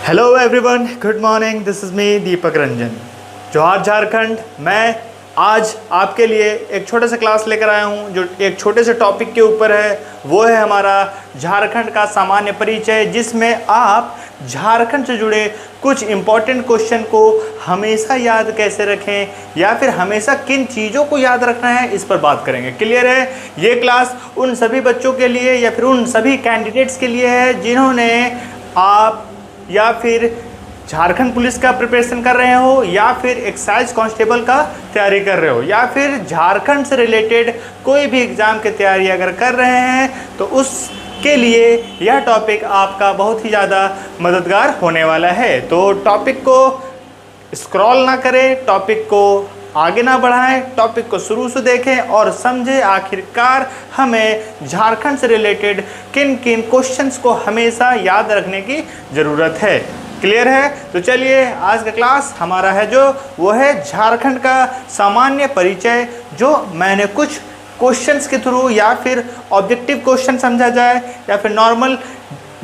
Hello everyone, good morning. This is me Deepak Ranjan, जोहार झारखंड। मैं आज आपके लिए एक छोटे से क्लास लेकर आया हूं जो एक छोटे से टॉपिक के ऊपर है। वो है हमारा झारखंड का सामान्य परिचय, जिसमें आप झारखंड से जुड़े कुछ इम्पॉर्टेंट क्वेश्चन को हमेशा याद कैसे रखें या फिर हमेशा किन चीज़ों को याद रखना है, इस पर बात करेंगे। क्लियर है? ये क्लास उन सभी बच्चों के लिए या फिर उन सभी कैंडिडेट्स के लिए है जिन्होंने आप या फिर झारखंड पुलिस का प्रिपरेशन कर रहे हो या फिर एक्साइज कांस्टेबल का तैयारी कर रहे हो या फिर झारखंड से रिलेटेड कोई भी एग्ज़ाम की तैयारी अगर कर रहे हैं तो उसके लिए यह टॉपिक आपका बहुत ही ज़्यादा मददगार होने वाला है। तो टॉपिक को स्क्रॉल ना करें, टॉपिक को आगे ना बढ़ाएं, टॉपिक को शुरू से देखें और समझें आखिरकार हमें झारखंड से रिलेटेड किन किन क्वेश्चंस को हमेशा याद रखने की ज़रूरत है। क्लियर है? तो चलिए, आज का क्लास हमारा है जो वो है झारखंड का सामान्य परिचय, जो मैंने कुछ क्वेश्चंस के थ्रू या फिर ऑब्जेक्टिव क्वेश्चन समझा जाए या फिर नॉर्मल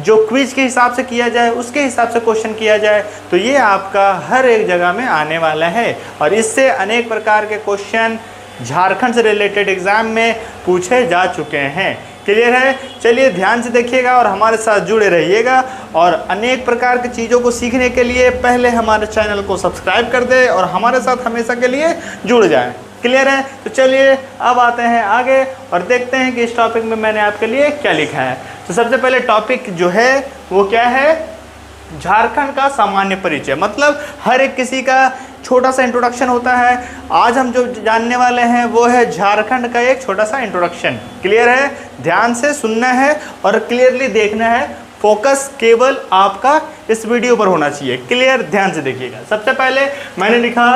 जो क्विज के हिसाब से किया जाए उसके हिसाब से क्वेश्चन किया जाए, तो ये आपका हर एक जगह में आने वाला है और इससे अनेक प्रकार के क्वेश्चन झारखंड से रिलेटेड एग्ज़ाम में पूछे जा चुके हैं। क्लियर है? चलिए ध्यान से देखिएगा और हमारे साथ जुड़े रहिएगा और अनेक प्रकार की चीज़ों को सीखने के लिए पहले हमारे चैनल को सब्सक्राइब कर दें और हमारे साथ हमेशा के लिए जुड़ जाएं। क्लियर है? तो चलिए अब आते हैं आगे और देखते हैं कि इस टॉपिक में मैंने आपके लिए क्या लिखा है। तो सबसे पहले टॉपिक जो है वो क्या है? झारखंड का सामान्य परिचय। मतलब हर एक किसी का छोटा सा इंट्रोडक्शन होता है। आज हम जो जानने वाले हैं वो है झारखंड का एक छोटा सा इंट्रोडक्शन। क्लियर है? ध्यान से सुनना है और क्लियरली देखना है। फोकस केवल आपका इस वीडियो पर होना चाहिए। क्लियर? ध्यान से देखिएगा। सबसे पहले मैंने लिखा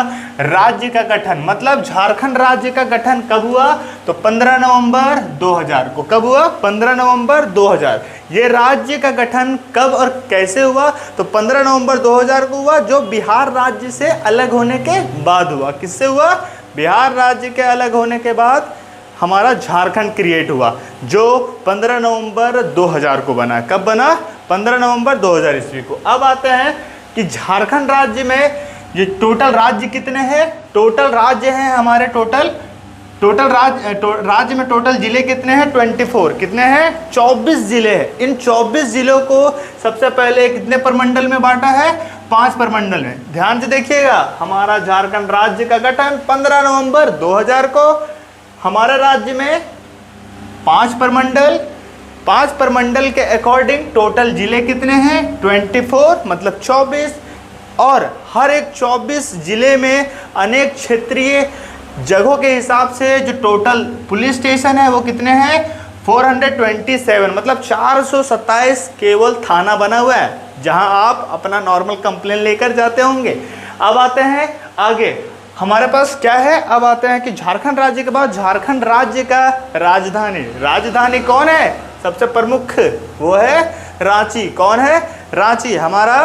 राज्य का गठन। मतलब झारखंड राज्य का गठन कब हुआ? तो 15 नवंबर 2000 को। कब हुआ? 15 नवंबर 2000। ये राज्य का गठन कब और कैसे हुआ? तो 15 नवंबर 2000 को हुआ, जो बिहार राज्य से अलग होने के बाद हुआ। किससे हुआ? बिहार राज्य के अलग होने के बाद हमारा झारखंड क्रिएट हुआ, जो 15 नवंबर 2000 को बना। कब बना? 15 नवंबर 2000 ईस्वी को। अब आते हैं कि झारखंड राज्य में ये टोटल राज्य कितने हैं? टोटल राज्य हैं हमारे राज्य में टोटल जिले कितने हैं? 24। कितने हैं? 24 जिले हैं। इन 24 जिलों को सबसे पहले कितने प्रमंडल में बांटा है? 5 प्रमंडल में। ध्यान से देखिएगा, हमारा झारखंड राज्य का गठन 15 नवंबर 2000 को। हमारे राज्य में 5 प्रमंडल के अकॉर्डिंग टोटल जिले कितने हैं? 24, मतलब 24। और हर एक 24 जिले में अनेक क्षेत्रीय जगहों के हिसाब से जो टोटल पुलिस स्टेशन है वो कितने हैं? 427, मतलब 427 केवल थाना बना हुआ है जहां आप अपना नॉर्मल कंप्लेन लेकर जाते होंगे। अब आते हैं आगे, हमारे पास क्या है? अब आते हैं कि झारखंड राज्य के बाद झारखंड राज्य का राजधानी कौन है? सबसे प्रमुख वो है रांची। कौन है? रांची हमारा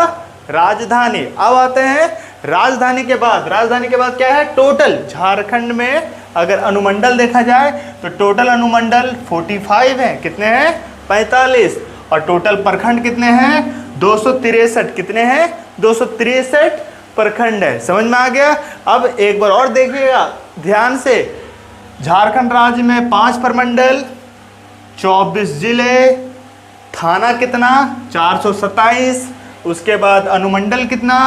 राजधानी। अब आते हैं राजधानी के बाद क्या है? टोटल झारखंड में अगर अनुमंडल देखा जाए तो टोटल अनुमंडल 45 है। कितने हैं? 45। और टोटल प्रखंड कितने हैं? 263। कितने हैं? 263 प्रखंड है। समझ में आ गया? अब एक बार और देखिएगा ध्यान से, झारखंड राज्य में 5 प्रमंडल, 24 जिले, थाना कितना? 427। उसके बाद अनुमंडल कितना?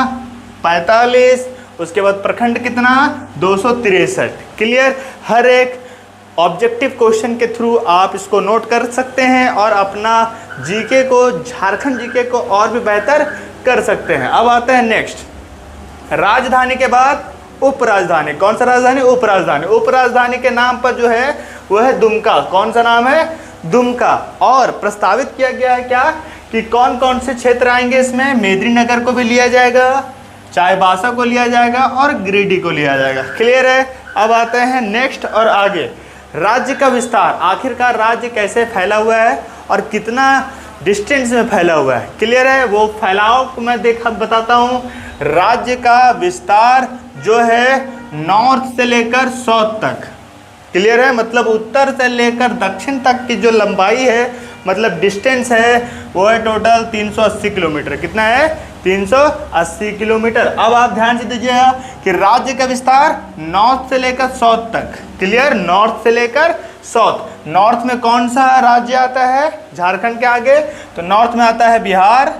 45। उसके बाद प्रखंड कितना? 263। क्लियर? हर एक ऑब्जेक्टिव क्वेश्चन के थ्रू आप इसको नोट कर सकते हैं और अपना जीके को, झारखंड जीके को और भी बेहतर कर सकते हैं। अब आते हैं नेक्स्ट, राजधानी के बाद उपराजधानी। कौन सा राजधानी? उपराजधानी। उपराजधानी के नाम पर जो है वो है दुमका। कौन सा नाम है? दुमका। और प्रस्तावित किया गया है क्या कि कौन कौन से क्षेत्र आएंगे इसमें? मेदिनीनगर को भी लिया जाएगा, चाईबासा को लिया जाएगा और गिरिडीह को लिया जाएगा। क्लियर है? अब आते हैं नेक्स्ट और आगे, राज्य का विस्तार। आखिरकार राज्य कैसे फैला हुआ है और कितना डिस्टेंस में फैला हुआ है? क्लियर है? वो फैलाव को मैं बताता हूँ। राज्य का विस्तार जो है नॉर्थ से लेकर साउथ तक। क्लियर है? मतलब उत्तर से लेकर दक्षिण तक की जो लंबाई है मतलब डिस्टेंस है वो है टोटल 380 किलोमीटर। कितना है? 380 किलोमीटर। अब आप ध्यान से दीजिएगा कि राज्य का विस्तार नॉर्थ से लेकर साउथ तक। क्लियर? नॉर्थ से लेकर साउथ। नॉर्थ में कौन सा राज्य आता है झारखंड के आगे? तो नॉर्थ में आता है बिहार,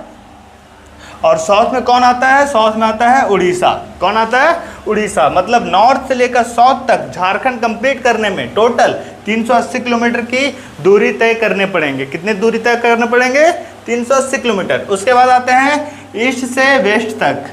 और साउथ में कौन आता है? साउथ में आता है उड़ीसा। कौन आता है? उड़ीसा। मतलब नॉर्थ से लेकर साउथ तक झारखंड कंप्लीट करने में टोटल 380 किलोमीटर की दूरी तय करने पड़ेंगे। कितने दूरी तय करने पड़ेंगे? 380 किलोमीटर। उसके बाद आते हैं ईस्ट से वेस्ट तक,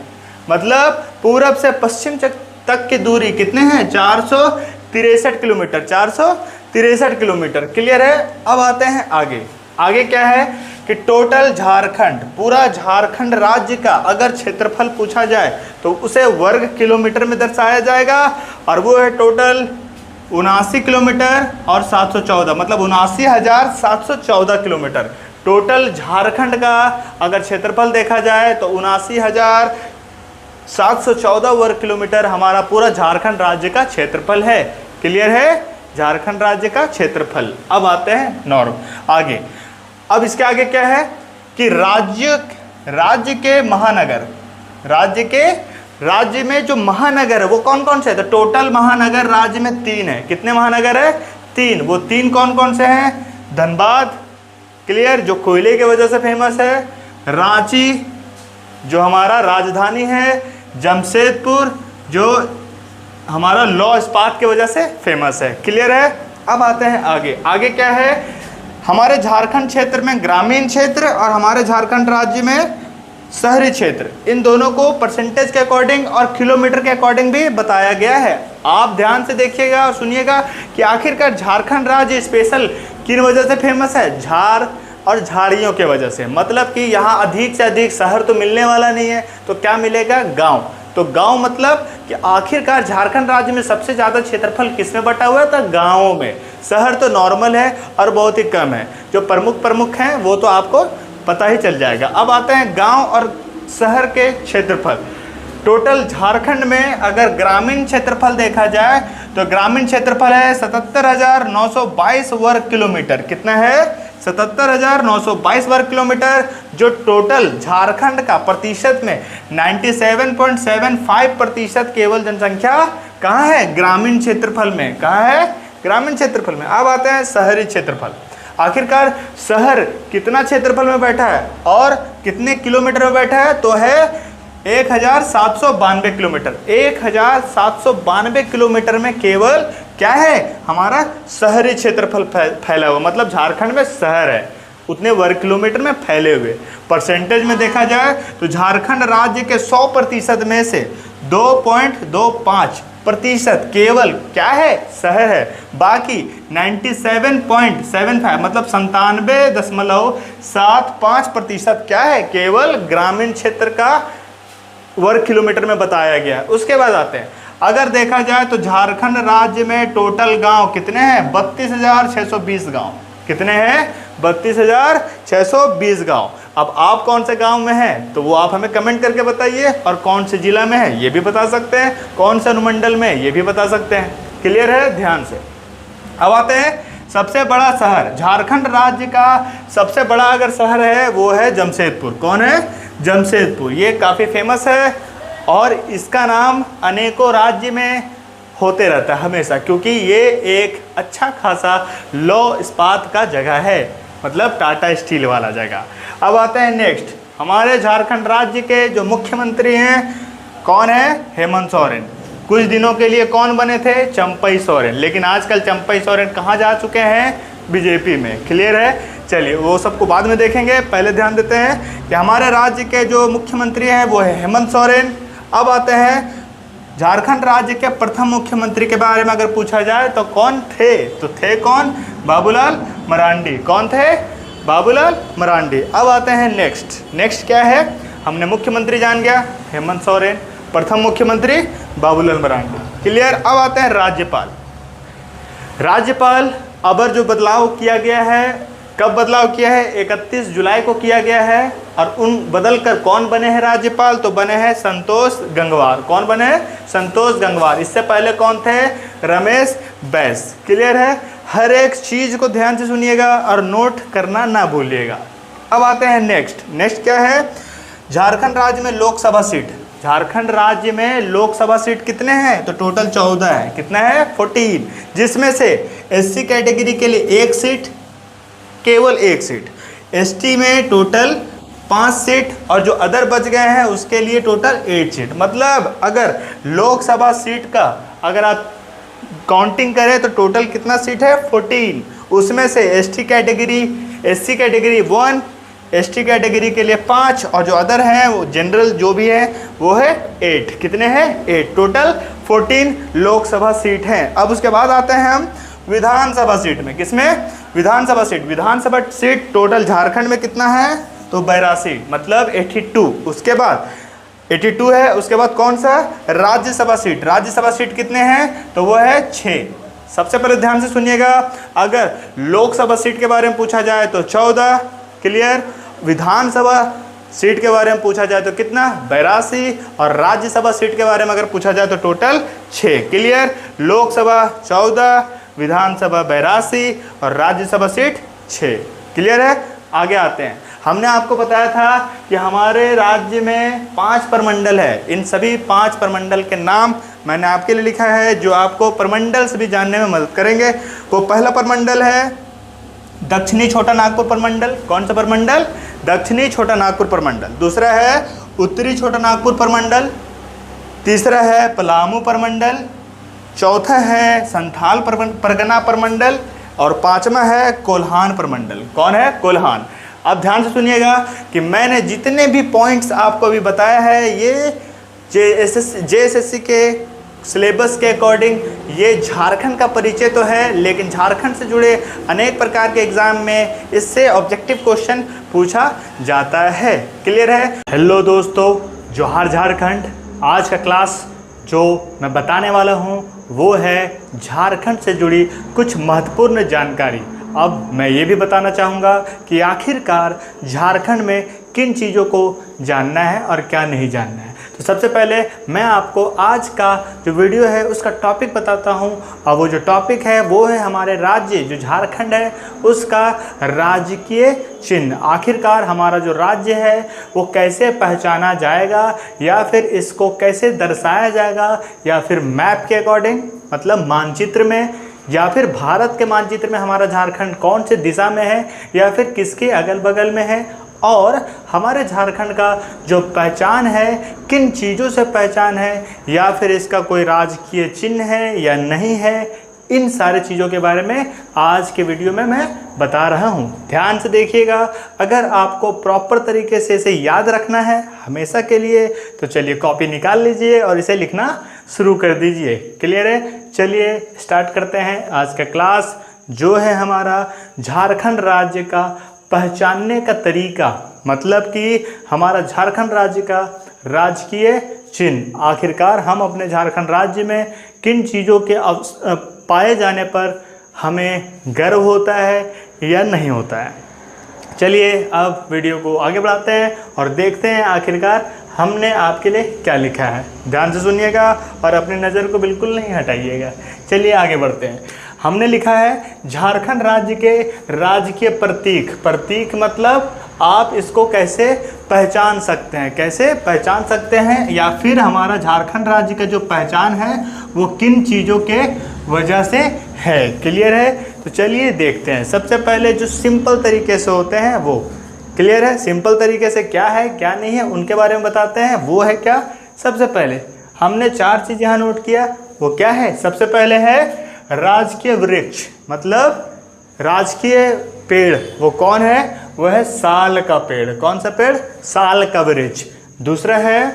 मतलब पूरब से पश्चिम तक की दूरी कितने हैं? 463 किलोमीटर। 463 किलोमीटर। क्लियर है? अब आते हैं आगे। आगे क्या है कि टोटल झारखंड, पूरा झारखंड राज्य का अगर क्षेत्रफल पूछा जाए तो उसे वर्ग किलोमीटर में दर्शाया जाएगा, और वो है टोटल 79 किलोमीटर और 714, मतलब 79,714 किलोमीटर। टोटल झारखंड का अगर क्षेत्रफल देखा जाए तो 79,714 वर्ग किलोमीटर हमारा पूरा झारखंड राज्य का क्षेत्रफल है। क्लियर है? झारखंड राज्य का क्षेत्रफल। अब आते हैं नॉर्म आगे। अब इसके आगे क्या है कि राज्य के महानगर, राज्य में जो महानगर है वो कौन कौन से है? तो टोटल महानगर राज्य में 3 है। कितने महानगर है? 3। वो 3 कौन कौन से हैं? धनबाद, क्लियर, जो कोयले की वजह से फेमस है, रांची जो हमारा राजधानी है, जमशेदपुर जो हमारा लौ इस्पात की वजह से फेमस है। क्लियर है? अब आते हैं आगे। आगे क्या है? हमारे झारखंड क्षेत्र में ग्रामीण क्षेत्र और हमारे झारखंड राज्य में शहरी क्षेत्र, इन दोनों को परसेंटेज के अकॉर्डिंग और किलोमीटर के अकॉर्डिंग भी बताया गया है। आप ध्यान से देखिएगा और सुनिएगा कि आखिरकार झारखंड राज्य स्पेशल किन वजह से फेमस है? झार और झाड़ियों के वजह से। मतलब कि यहाँ अधिक से अधिक शहर तो मिलने वाला नहीं है, तो क्या मिलेगा? गाँव। तो गांव मतलब कि आखिरकार झारखंड राज्य में सबसे ज़्यादा क्षेत्रफल किस में बटा हुआ है? तो गाँवों में। शहर तो नॉर्मल है और बहुत ही कम है। जो प्रमुख हैं वो तो आपको पता ही चल जाएगा। अब आते हैं गांव और शहर के क्षेत्रफल। टोटल झारखंड में अगर ग्रामीण क्षेत्रफल देखा जाए तो ग्रामीण क्षेत्रफल है 77,922 वर्ग किलोमीटर। कितना है? 77,922 वर्ग किलोमीटर, जो टोटल झारखंड का प्रतिशत में 97.75% केवल जनसंख्या कहाँ है? ग्रामीण क्षेत्रफल में। कहाँ है? ग्रामीण क्षेत्रफल में। अब आते हैं शहरी क्षेत्रफल। आखिरकार शहर कितना क्षेत्रफल में बैठा है और कितने किलोमीटर में बैठा है? तो है 1,792 किलोमीटर। 1,792 किलोमीटर में केवल क्या है? हमारा शहरी क्षेत्रफल फैला हुआ, मतलब झारखंड में शहर है उतने वर्ग किलोमीटर में फैले हुए। परसेंटेज में देखा जाए तो झारखंड राज्य के 100% में से 2.25% केवल क्या है? शहर है। बाकी 97.75 मतलब 97.75% क्या है? केवल ग्रामीण क्षेत्र का वर्ग किलोमीटर में बताया गया है। उसके बाद आते हैं, अगर देखा जाए तो झारखंड राज्य में टोटल गांव कितने हैं? 32,620 गांव। कितने हैं? 32,620 गांव। अब आप कौन से गांव में हैं तो वो आप हमें कमेंट करके बताइए, और कौन से जिला में है ये भी बता सकते हैं, कौन से अनुमंडल में ये भी बता सकते हैं। क्लियर है? ध्यान से। अब आते हैं सबसे बड़ा शहर। झारखंड राज्य का सबसे बड़ा अगर शहर है वो है जमशेदपुर। कौन है? जमशेदपुर। ये काफ़ी फेमस है और इसका नाम अनेकों राज्य में होते रहता है हमेशा, क्योंकि ये एक अच्छा खासा लौ इस्पात का जगह है, मतलब टाटा स्टील वाला जगह। अब आते हैं नेक्स्ट, हमारे झारखंड राज्य के जो मुख्यमंत्री हैं कौन है? हेमंत सोरेन। कुछ दिनों के लिए कौन बने थे? चंपई सोरेन। लेकिन आजकल चंपई सोरेन कहाँ जा चुके हैं? बीजेपी में। क्लियर है? चलिए वो सबको बाद में देखेंगे, पहले ध्यान देते हैं कि हमारे राज्य के जो मुख्यमंत्री हैं वो है हेमंत सोरेन। अब आते हैं झारखंड राज्य के प्रथम मुख्यमंत्री के बारे में अगर पूछा जाए तो कौन थे? तो थे कौन? बाबूलाल मरांडी। कौन थे? बाबूलाल मरांडी। अब आते हैं नेक्स्ट क्या है? हमने मुख्यमंत्री जान गया हेमंत सोरेन, प्रथम मुख्यमंत्री बाबूलाल मरांडी। क्लियर? अब आते हैं राज्यपाल। अब जो बदलाव किया गया है, कब बदलाव किया है? 31 जुलाई को किया गया है। और उन बदल कर कौन बने हैं राज्यपाल? तो बने हैं संतोष गंगवार। कौन बने हैं? संतोष गंगवार। इससे पहले कौन थे? रमेश बैस। क्लियर है? हर एक चीज़ को ध्यान से सुनिएगा और नोट करना ना भूलिएगा। अब आते हैं नेक्स्ट क्या है, झारखंड राज्य में लोकसभा सीट। झारखंड राज्य में लोकसभा सीट कितने हैं, तो टोटल 14 है। कितना है, 14, जिसमें से एससी कैटेगरी के लिए 1 सीट, केवल 1 सीट, एसटी में टोटल 5 सीट, और जो अदर बच गए हैं उसके लिए टोटल 8 सीट। मतलब अगर लोकसभा सीट का अगर आप काउंटिंग करें तो टोटल कितना सीट है, 14। उसमें से एससी कैटेगरी 1, एसटी कैटेगरी के लिए 5, और जो अदर हैं वो जनरल जो भी है वो है 8। कितने हैं, 8। टोटल 14 लोकसभा सीट हैं। अब उसके बाद आते हैं हम विधानसभा सीट में। किसमें, विधानसभा सीट टोटल झारखंड में कितना है, तो 82, मतलब 82। उसके बाद 82 है। उसके बाद कौन सा, राज्यसभा सीट कितने हैं, तो वो है 6। सबसे पहले ध्यान से सुनिएगा, अगर लोकसभा सीट के बारे में पूछा जाए तो 14, क्लियर। विधानसभा सीट के बारे में पूछा जाए तो कितना, 82, और राज्यसभा सीट के बारे में अगर पूछा जाए तो टोटल 6, क्लियर। लोकसभा 14, विधानसभा 82 और राज्यसभा सीट 6, क्लियर है। आगे आते हैं, हमने आपको बताया था कि हमारे राज्य में 5 प्रमंडल है। इन सभी 5 प्रमंडल के नाम मैंने आपके लिए लिखा है, जो आपको प्रमंडल से भी जानने में मदद करेंगे। वो पहला प्रमंडल है दक्षिणी छोटा नागपुर प्रमंडल। कौन सा प्रमंडल, दक्षिणी छोटा नागपुर प्रमंडल। दूसरा है उत्तरी छोटा नागपुर प्रमंडल। तीसरा है पलामू प्रमंडल। चौथा है संथाल परगना प्रमंडल। और 5वां है कोल्हान प्रमंडल। कौन है, कोल्हान। अब ध्यान से सुनिएगा कि मैंने जितने भी पॉइंट्स आपको अभी बताया है, ये जेएसएससी के सिलेबस के अकॉर्डिंग ये झारखंड का परिचय तो है, लेकिन झारखंड से जुड़े अनेक प्रकार के एग्ज़ाम में इससे ऑब्जेक्टिव क्वेश्चन पूछा जाता है, क्लियर है। हेलो दोस्तों, जोहार झारखंड। आज का क्लास जो मैं बताने वाला हूँ वो है झारखंड से जुड़ी कुछ महत्वपूर्ण जानकारी। अब मैं ये भी बताना चाहूँगा कि आखिरकार झारखंड में किन चीज़ों को जानना है और क्या नहीं जानना है। तो सबसे पहले मैं आपको आज का जो वीडियो है उसका टॉपिक बताता हूँ, और वो जो टॉपिक है वो है हमारे राज्य जो झारखंड है उसका राजकीय चिन्ह। आखिरकार हमारा जो राज्य है वो कैसे पहचाना जाएगा, या फिर इसको कैसे दर्शाया जाएगा, या फिर मैप के अकॉर्डिंग, मतलब मानचित्र में, या फिर भारत के मानचित्र में हमारा झारखंड कौन से दिशा में है, या फिर किसके अगल बगल में है, और हमारे झारखंड का जो पहचान है किन चीज़ों से पहचान है, या फिर इसका कोई राजकीय चिन्ह है या नहीं है। इन सारे चीज़ों के बारे में आज के वीडियो में मैं बता रहा हूँ। ध्यान से देखिएगा। अगर आपको प्रॉपर तरीके से इसे याद रखना है हमेशा के लिए, तो चलिए कॉपी निकाल लीजिए और इसे लिखना शुरू कर दीजिए, क्लियर है। चलिए स्टार्ट करते हैं आज का क्लास, जो है हमारा झारखंड राज्य का पहचानने का तरीका, मतलब कि हमारा झारखंड राज्य का राजकीय चिन्ह। आखिरकार हम अपने झारखंड राज्य में किन चीज़ों के पाए जाने पर हमें गर्व होता है या नहीं होता है। चलिए अब वीडियो को आगे बढ़ाते हैं और देखते हैं आखिरकार हमने आपके लिए क्या लिखा है। ध्यान से सुनिएगा और अपनी नज़र को बिल्कुल नहीं हटाइएगा। चलिए आगे बढ़ते हैं। हमने लिखा है झारखंड राज्य के राजकीय प्रतीक मतलब आप इसको कैसे पहचान सकते हैं, कैसे पहचान सकते हैं, या फिर हमारा झारखंड राज्य का जो पहचान है वो किन चीज़ों के वजह से है, क्लियर है। तो चलिए देखते हैं। सबसे पहले जो सिंपल तरीके से होते हैं वो क्लियर है। सिंपल तरीके से क्या है क्या नहीं है उनके बारे में बताते हैं। वो है क्या, सबसे पहले हमने 4 चीज़ यहाँ नोट किया। वो क्या है, सबसे पहले है राजकीय वृक्ष, मतलब राजकीय पेड़। वो कौन है, वो है साल का पेड़। कौन सा पेड़, साल का वृक्ष। दूसरा है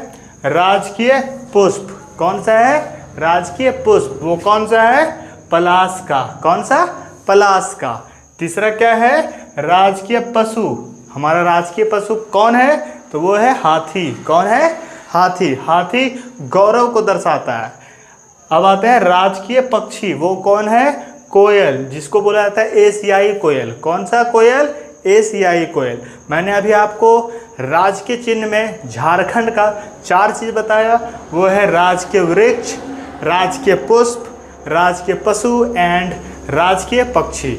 राजकीय पुष्प। कौन सा है, राजकीय पुष्प। वो कौन सा है, पलाश का। कौन सा, पलाश का। तीसरा क्या है, राजकीय पशु। हमारा राजकीय पशु कौन है, तो वो है हाथी। कौन है, हाथी। हाथी गौरव को दर्शाता है। अब आते हैं राजकीय पक्षी। वो कौन है, कोयल, जिसको बोला जाता है एशियाई कोयल। कौन सा कोयल, एशियाई कोयल। मैंने अभी आपको राजकीय चिन्ह में झारखंड का 4 चीज़ बताया। वो है राजकीय वृक्ष, राजकीय पुष्प, राजकीय पशु एंड राजकीय पक्षी।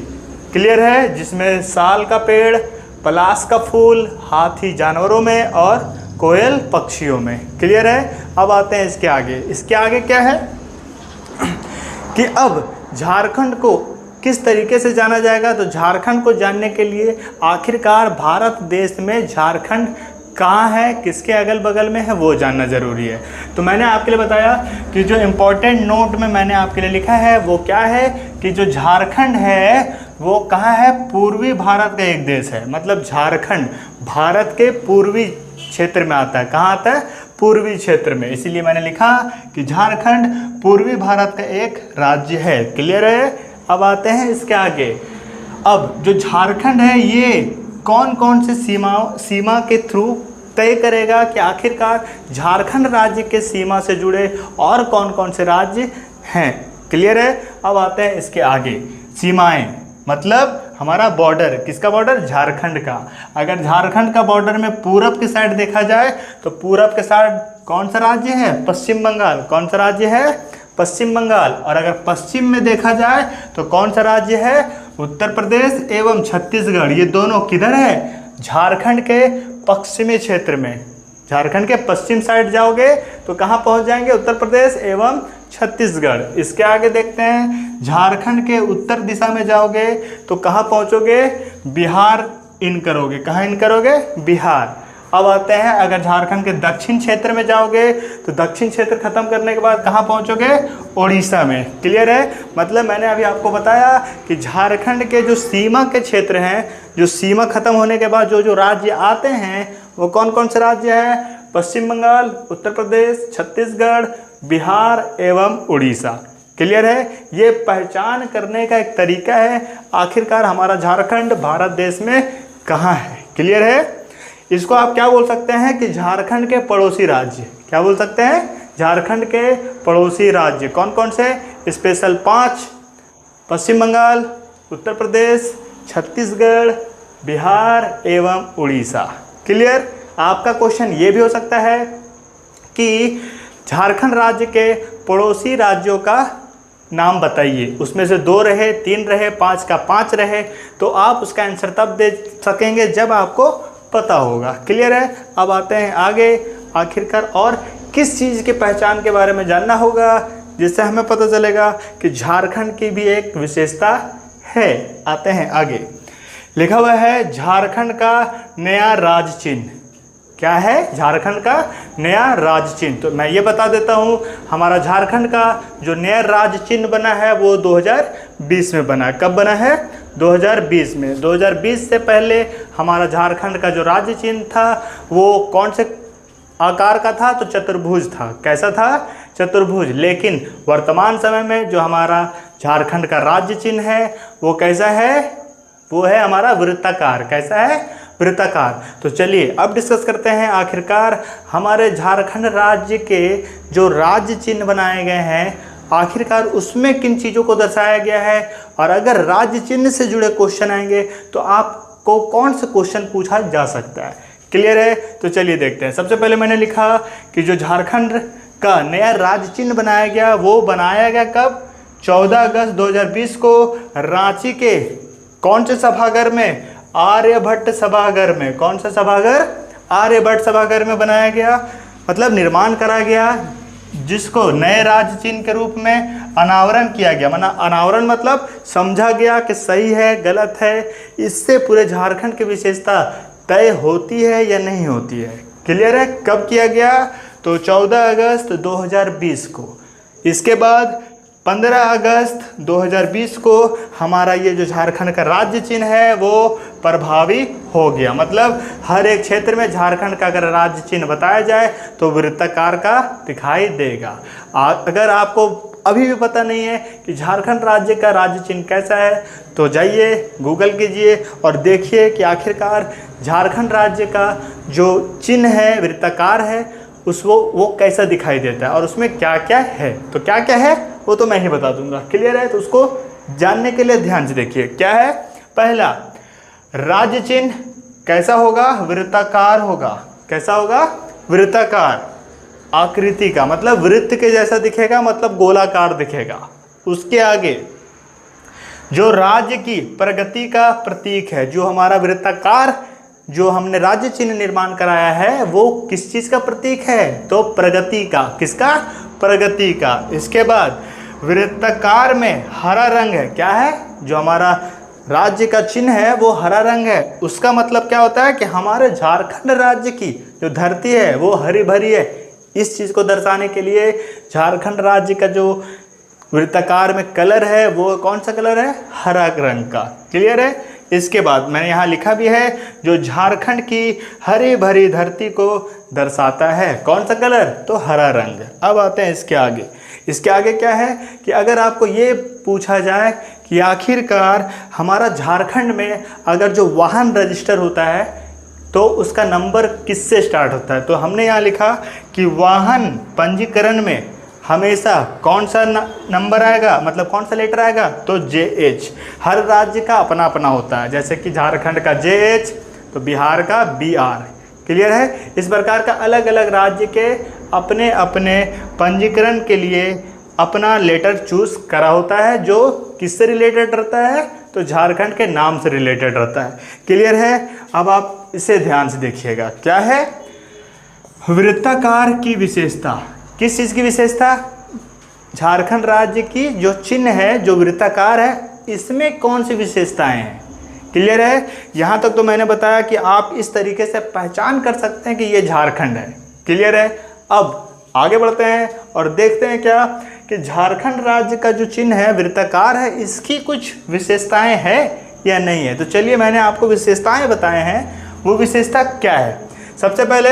क्लियर है? जिसमें साल का पेड़, पलाश का फूल, हाथी जानवरों में और कोयल पक्षियों में। क्लियर है? अब आते हैं इसके आगे। इसके आगे क्या है कि अब झारखंड को किस तरीके से जाना जाएगा। तो झारखंड को जानने के लिए आखिरकार भारत देश में झारखंड कहाँ है, किसके अगल बगल में है, वो जानना ज़रूरी है। तो मैंने आपके लिए बताया कि जो इम्पोर्टेंट नोट में मैंने आपके लिए लिखा है वो क्या है कि जो झारखंड है वो कहाँ है, पूर्वी भारत का एक देश है। मतलब झारखंड भारत के पूर्वी क्षेत्र में आता है। कहाँ आता है? पूर्वी क्षेत्र में। इसीलिए मैंने लिखा कि झारखंड पूर्वी भारत का एक राज्य है। क्लियर है? अब आते हैं इसके आगे। अब जो झारखंड है ये कौन कौन से सीमा के थ्रू तय करेगा कि आखिरकार झारखंड राज्य के सीमा से जुड़े और कौन कौन से राज्य हैं। क्लियर है? अब आते हैं इसके आगे। सीमाएं मतलब हमारा बॉर्डर, किसका बॉर्डर? झारखंड का। अगर झारखंड का बॉर्डर में पूरब की साइड देखा जाए तो पूरब के साइड कौन सा राज्य है? पश्चिम बंगाल। कौन सा राज्य है? पश्चिम बंगाल। और अगर पश्चिम में देखा जाए तो कौन सा राज्य है? उत्तर प्रदेश एवं छत्तीसगढ़। ये दोनों किधर है? झारखंड के पश्चिमी क्षेत्र में। झारखंड के पश्चिम साइड जाओगे तो कहाँ पहुँच जाएंगे? उत्तर प्रदेश एवं छत्तीसगढ़। इसके आगे देखते हैं, झारखंड के उत्तर दिशा में जाओगे तो कहाँ पहुँचोगे? बिहार इन करोगे। कहाँ इन करोगे? बिहार। अब आते हैं, अगर झारखंड के दक्षिण क्षेत्र में जाओगे तो दक्षिण क्षेत्र खत्म करने के बाद कहाँ पहुँचोगे? उड़ीसा में। क्लियर है? मतलब मैंने अभी आपको बताया कि झारखंड के जो सीमा के क्षेत्र हैं, जो सीमा खत्म होने के बाद जो जो राज्य आते हैं वो कौन कौन से राज्य हैं? पश्चिम बंगाल, उत्तर प्रदेश, छत्तीसगढ़, बिहार एवं उड़ीसा। क्लियर है? ये पहचान करने का एक तरीका है आखिरकार हमारा झारखंड भारत देश में कहाँ है। क्लियर है? इसको आप क्या बोल सकते हैं कि झारखंड के पड़ोसी राज्य। क्या बोल सकते हैं? झारखंड के पड़ोसी राज्य कौन कौन से? स्पेशल 5, पश्चिम बंगाल, उत्तर प्रदेश, छत्तीसगढ़, बिहार एवं उड़ीसा। क्लियर? आपका क्वेश्चन ये भी हो सकता है कि झारखंड राज्य के पड़ोसी राज्यों का नाम बताइए। उसमें से 2 रहे, 3 रहे, 5 का 5 रहे, तो आप उसका आंसर तब दे सकेंगे जब आपको पता होगा। क्लियर है? अब आते हैं आगे। आखिरकार और किस चीज़ की पहचान के बारे में जानना होगा जिससे हमें पता चलेगा कि झारखंड की भी एक विशेषता है। आते हैं आगे। लिखा हुआ है झारखंड का नया राज चिन्ह। क्या है? झारखंड का नया राज चिन्ह। तो मैं ये बता देता हूँ, हमारा झारखंड का जो नया राज चिन्ह बना है वो 2020 में बना है। कब बना है? 2020 में। 2020 से पहले हमारा झारखंड का जो राज्य चिन्ह था वो कौन से आकार का था? तो चतुर्भुज था। कैसा था? चतुर्भुज। लेकिन वर्तमान समय में जो हमारा झारखंड का राज्य चिन्ह है वो कैसा है? वो है हमारा वृत्ताकार। कैसा है? वृत्ताकार। तो चलिए अब डिस्कस करते हैं आखिरकार हमारे झारखंड राज्य के जो राज्य चिन्ह बनाए गए हैं आखिरकार उसमें किन चीज़ों को दर्शाया गया है। और अगर राज्य चिन्ह से जुड़े क्वेश्चन आएंगे तो आपको कौन से क्वेश्चन पूछा जा सकता है। क्लियर है? तो चलिए देखते हैं। सबसे पहले मैंने लिखा कि जो झारखंड का नया राज्य चिन्ह बनाया गया वो बनाया गया कब? 14 अगस्त 2020 को रांची के कौन से सभागार में? आर्यभट्ट सभागार में। कौन सा सभागार? आर्यभट्ट सभागार में बनाया गया। मतलब निर्माण करा गया, जिसको नए राज्य चिन्ह के रूप में अनावरण किया गया। माना अनावरण मतलब समझा गया कि सही है गलत है। इससे पूरे झारखंड की विशेषता तय होती है या नहीं होती है। क्लियर है? कब किया गया? तो 14 अगस्त 2020 को। इसके बाद 15 अगस्त 2020 को हमारा ये जो झारखंड का राज्य चिन्ह है वो प्रभावी हो गया। मतलब हर एक क्षेत्र में झारखंड का अगर राज्य चिन्ह बताया जाए तो वृत्ताकार का दिखाई देगा। अगर आपको अभी भी पता नहीं है कि झारखंड राज्य का राज्य चिन्ह कैसा है तो जाइए गूगल कीजिए और देखिए कि आखिरकार झारखंड राज्य का जो चिन्ह है वृत्ताकार है वो कैसा दिखाई देता है और उसमें क्या क्या है। तो क्या क्या है वो तो मैं ही बता दूंगा। क्लियर है? तो उसको जानने के लिए ध्यान से देखिए। क्या है? पहला, राज्य चिन्ह कैसा होगा? वृत्ताकार होगा। कैसा होगा? वृत्ताकार आकृति का, मतलब वृत्त के जैसा दिखेगा, मतलब गोलाकार दिखेगा। उसके आगे जो राज्य की प्रगति का प्रतीक है, जो हमारा वृत्ताकार जो हमने राज्य चिन्ह निर्माण कराया है वो किस चीज का प्रतीक है? तो प्रगति का। किसका? प्रगति का। इसके बाद वृत्ताकार में हरा रंग है। क्या है? जो हमारा राज्य का चिन्ह है वो हरा रंग है। उसका मतलब क्या होता है कि हमारे झारखंड राज्य की जो धरती है वो हरी भरी है। इस चीज को दर्शाने के लिए झारखंड राज्य का जो वृत्ताकार में कलर है वो कौन सा कलर है? हरा रंग का। क्लियर है? इसके बाद मैंने यहाँ लिखा भी है जो झारखंड की हरी भरी धरती को दर्शाता है। कौन सा कलर? तो हरा रंग। अब आते हैं इसके आगे। इसके आगे क्या है कि अगर आपको ये पूछा जाए कि आखिरकार हमारा झारखंड में अगर जो वाहन रजिस्टर होता है तो उसका नंबर किससे स्टार्ट होता है, तो हमने यहाँ लिखा कि वाहन पंजीकरण में हमेशा कौन सा नंबर आएगा, मतलब कौन सा लेटर आएगा? तो JH। हर राज्य का अपना अपना होता है, जैसे कि झारखंड का JH तो बिहार का BR। क्लियर है? इस प्रकार का अलग अलग राज्य के अपने अपने पंजीकरण के लिए अपना लेटर चूज करा होता है जो किससे रिलेटेड रहता है? तो झारखंड के नाम से रिलेटेड रहता है। क्लियर है? अब आप इसे ध्यान से देखिएगा। क्या है? वृत्ताकार की विशेषता। किस चीज़ की विशेषता? झारखंड राज्य की जो चिन्ह है, जो वृत्ताकार है, इसमें कौन सी विशेषताएं हैं? क्लियर है? यहाँ तक तो मैंने बताया कि आप इस तरीके से पहचान कर सकते हैं कि ये झारखंड है। क्लियर है? अब आगे बढ़ते हैं और देखते हैं क्या कि झारखंड राज्य का जो चिन्ह है वृत्ताकार है, इसकी कुछ विशेषताएं हैं या नहीं है। तो चलिए मैंने आपको विशेषताएं बताए हैं, वो विशेषता क्या है। सबसे पहले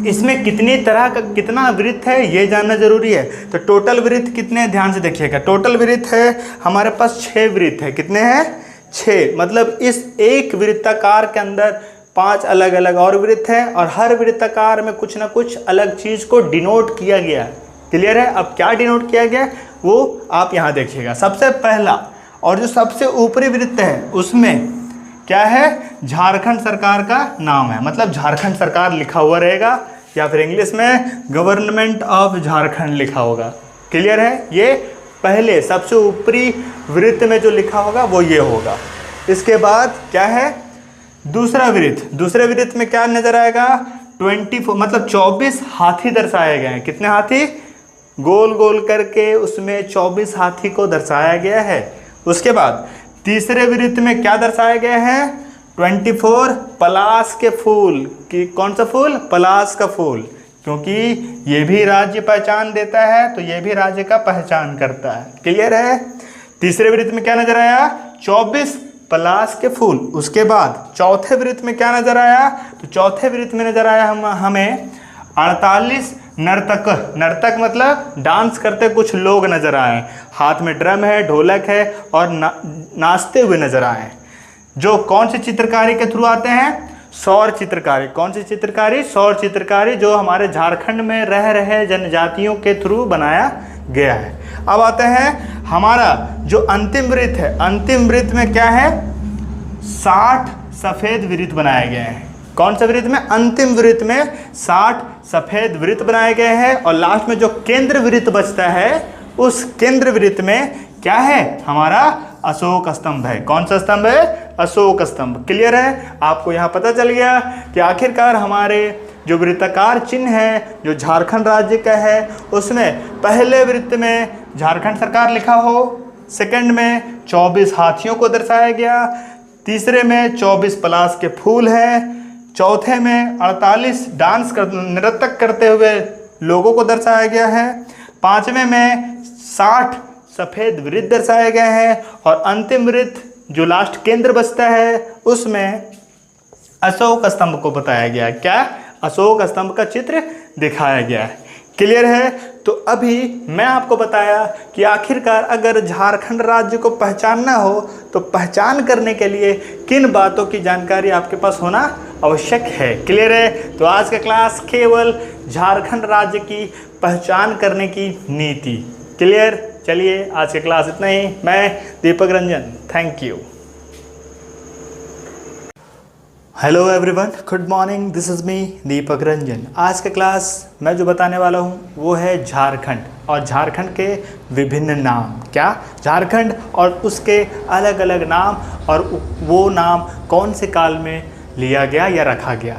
इसमें कितनी तरह का कितना वृत्त है ये जानना जरूरी है। तो टोटल वृत्त कितने? ध्यान से देखिएगा। टोटल वृत्त है हमारे पास 6 वृत्त है। कितने हैं? 6। मतलब इस एक वृत्ताकार के अंदर 5 अलग अलग और वृत्त हैं और हर वृत्ताकार में कुछ ना कुछ अलग चीज को डिनोट किया गया है। क्लियर है? अब क्या डिनोट किया गया वो आप यहाँ देखिएगा। सबसे पहला और जो सबसे ऊपरी वृत्त है उसमें क्या है? झारखंड सरकार का नाम है, मतलब झारखंड सरकार लिखा हुआ रहेगा या फिर इंग्लिश में गवर्नमेंट ऑफ झारखंड लिखा होगा। क्लियर है? ये पहले सबसे ऊपरी वृत्त में जो लिखा होगा वो ये होगा। इसके बाद क्या है? दूसरा वृत्त। दूसरे वृत्त में क्या नजर आएगा? 24 मतलब 24 हाथी दर्शाए गए हैं। कितने हाथी? गोल गोल करके उसमें 24 हाथी को दर्शाया गया है। उसके बाद तीसरे वृत्त में क्या दर्शाए गए हैं? 24 पलाश के फूल की। कौन सा फूल? पलाश का फूल, क्योंकि ये भी राज्य पहचान देता है तो ये भी राज्य का पहचान करता है। क्लियर है? तीसरे वृत्त में क्या नजर आया? 24 पलाश के फूल। उसके बाद चौथे वृत्त में क्या नजर आया? तो चौथे वृत्त में नजर आया हमें 48 नर्तक। नर्तक मतलब डांस करते कुछ लोग नजर आए, हाथ में ड्रम है, ढोलक है और नाचते हुए नजर आए, जो कौन सी चित्रकारी के थ्रू आते हैं? सौर चित्रकारी। कौन सी चित्रकारी? सौर चित्रकारी, जो हमारे झारखंड में रह रहे जनजातियों के थ्रू बनाया गया है। अब आते हैं हमारा जो अंतिम वृत्त है। अंतिम वृत्त में क्या है? 60 सफेद वृत्त बनाए गए हैं। कौन सा वृत्त में? अंतिम वृत्त में 60 सफेद वृत्त बनाए गए हैं और लास्ट में जो केंद्र वृत्त बचता है उस केंद्र वृत्त में क्या है? हमारा अशोक स्तंभ है। कौन सा स्तंभ है? अशोक स्तंभ। क्लियर है? आपको यहाँ पता चल गया कि आखिरकार हमारे जो वृत्ताकार चिन्ह है जो झारखंड राज्य का है उसमें पहले वृत्त में झारखंड सरकार लिखा हो, सेकंड में 24 हाथियों को दर्शाया गया, तीसरे में 24 पलाश के फूल है, चौथे में 48 नृत्य करते हुए लोगों को दर्शाया गया है, पांचवें में 60 सफेद वृत्त दर्शाए गए हैं और अंतिम वृत्त जो लास्ट केंद्र बचता है उसमें अशोक स्तंभ को बताया गया। क्या? अशोक स्तंभ का चित्र दिखाया गया है। क्लियर है? तो अभी मैं आपको बताया कि आखिरकार अगर झारखंड राज्य को पहचानना हो तो पहचान करने के लिए किन बातों की जानकारी आपके पास होना आवश्यक है। क्लियर है? तो आज का क्लास केवल झारखंड राज्य की पहचान करने की नीति। क्लियर? चलिए आज की क्लास इतना ही। मैं Deepak Ranjan, thank you. Hello everyone, good morning. This is me Deepak Ranjan. आज का क्लास मैं जो बताने वाला हूँ वो है झारखंड और झारखंड के विभिन्न नाम। क्या? झारखंड और उसके अलग अलग नाम और वो नाम कौन से काल में लिया गया या रखा गया।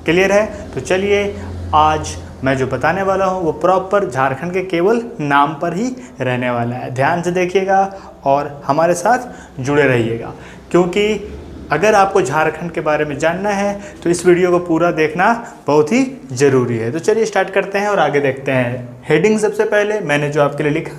क्लियर है? तो चलिए, आज मैं जो बताने वाला हूँ वो प्रॉपर झारखंड के केवल नाम पर ही रहने वाला है। ध्यान से देखिएगा और हमारे साथ जुड़े रहिएगा, क्योंकि अगर आपको झारखंड के बारे में जानना है तो इस वीडियो को पूरा देखना बहुत ही ज़रूरी है। तो चलिए स्टार्ट करते हैं और आगे देखते हैं। हेडिंग सबसे पहले मैंने जो आपके लिए लिखा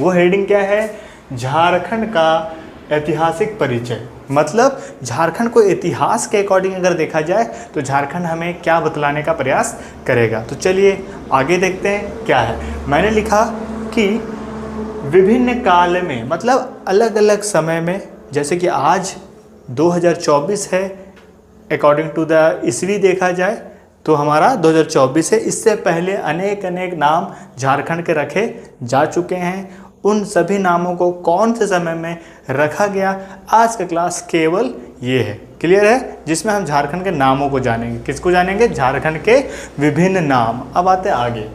वो हेडिंग क्या है? झारखंड का ऐतिहासिक परिचय। मतलब झारखंड को इतिहास के अकॉर्डिंग अगर देखा जाए तो झारखंड हमें क्या बतलाने का प्रयास करेगा। तो चलिए आगे देखते हैं क्या है। मैंने लिखा कि विभिन्न काल में, मतलब अलग अलग समय में, जैसे कि आज 2024 है, अकॉर्डिंग टू द ईस्वी देखा जाए तो हमारा 2024 है। इससे पहले अनेक नाम झारखंड के रखे जा चुके हैं। उन सभी नामों को कौन से समय में रखा गया, आज का क्लास केवल ये है। क्लियर है? जिसमें हम झारखंड के नामों को जानेंगे। किसको जानेंगे? झारखंड के विभिन्न नाम। अब आते आगे।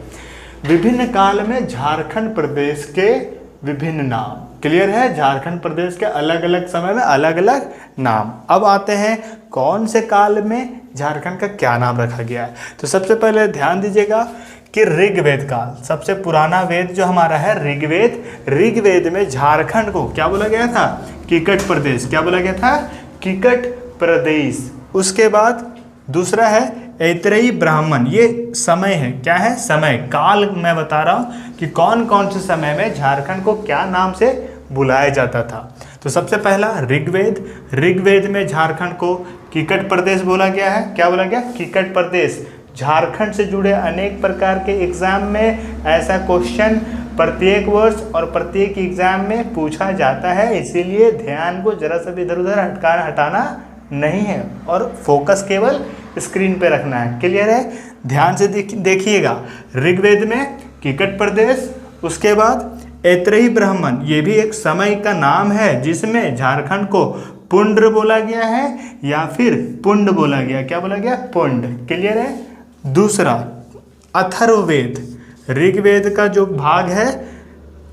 विभिन्न काल में झारखंड प्रदेश के विभिन्न नाम। क्लियर है? झारखंड प्रदेश के अलग अलग समय में अलग अलग नाम। अब आते हैं कौन से काल में झारखंड का क्या नाम रखा गया है। तो सबसे पहले ध्यान दीजिएगा कि ऋग्वेद काल, सबसे पुराना वेद जो हमारा है ऋग्वेद, ऋग्वेद में झारखंड को क्या बोला गया था? किकट प्रदेश। क्या बोला गया था? किकट प्रदेश। उसके बाद दूसरा है ऐतरेयी ब्राह्मण। ये समय है। क्या है? समय। काल मैं बता रहा हूँ कि कौन कौन से समय में झारखंड को क्या नाम से बुलाया जाता था। तो सबसे पहला ऋग्वेद। ऋग्वेद में झारखंड को किकट प्रदेश बोला गया है। क्या बोला गया? किकट प्रदेश। झारखंड से जुड़े अनेक प्रकार के एग्जाम में ऐसा क्वेश्चन प्रत्येक वर्ष और प्रत्येक एग्जाम में पूछा जाता है, इसीलिए ध्यान को जरा सा भी इधर उधर हटाना नहीं है और फोकस केवल स्क्रीन पे रखना है। क्लियर है? ध्यान से देखिएगा। ऋग्वेद में किकट प्रदेश, उसके बाद ऐतरेयी ब्राह्मण, ये भी एक समय का नाम है जिसमें झारखंड को पुंड्र बोला गया है या फिर पुंड बोला गया। क्या बोला गया? पुंड। क्लियर है? दूसरा अथर्ववेद। ऋग्वेद का जो भाग है,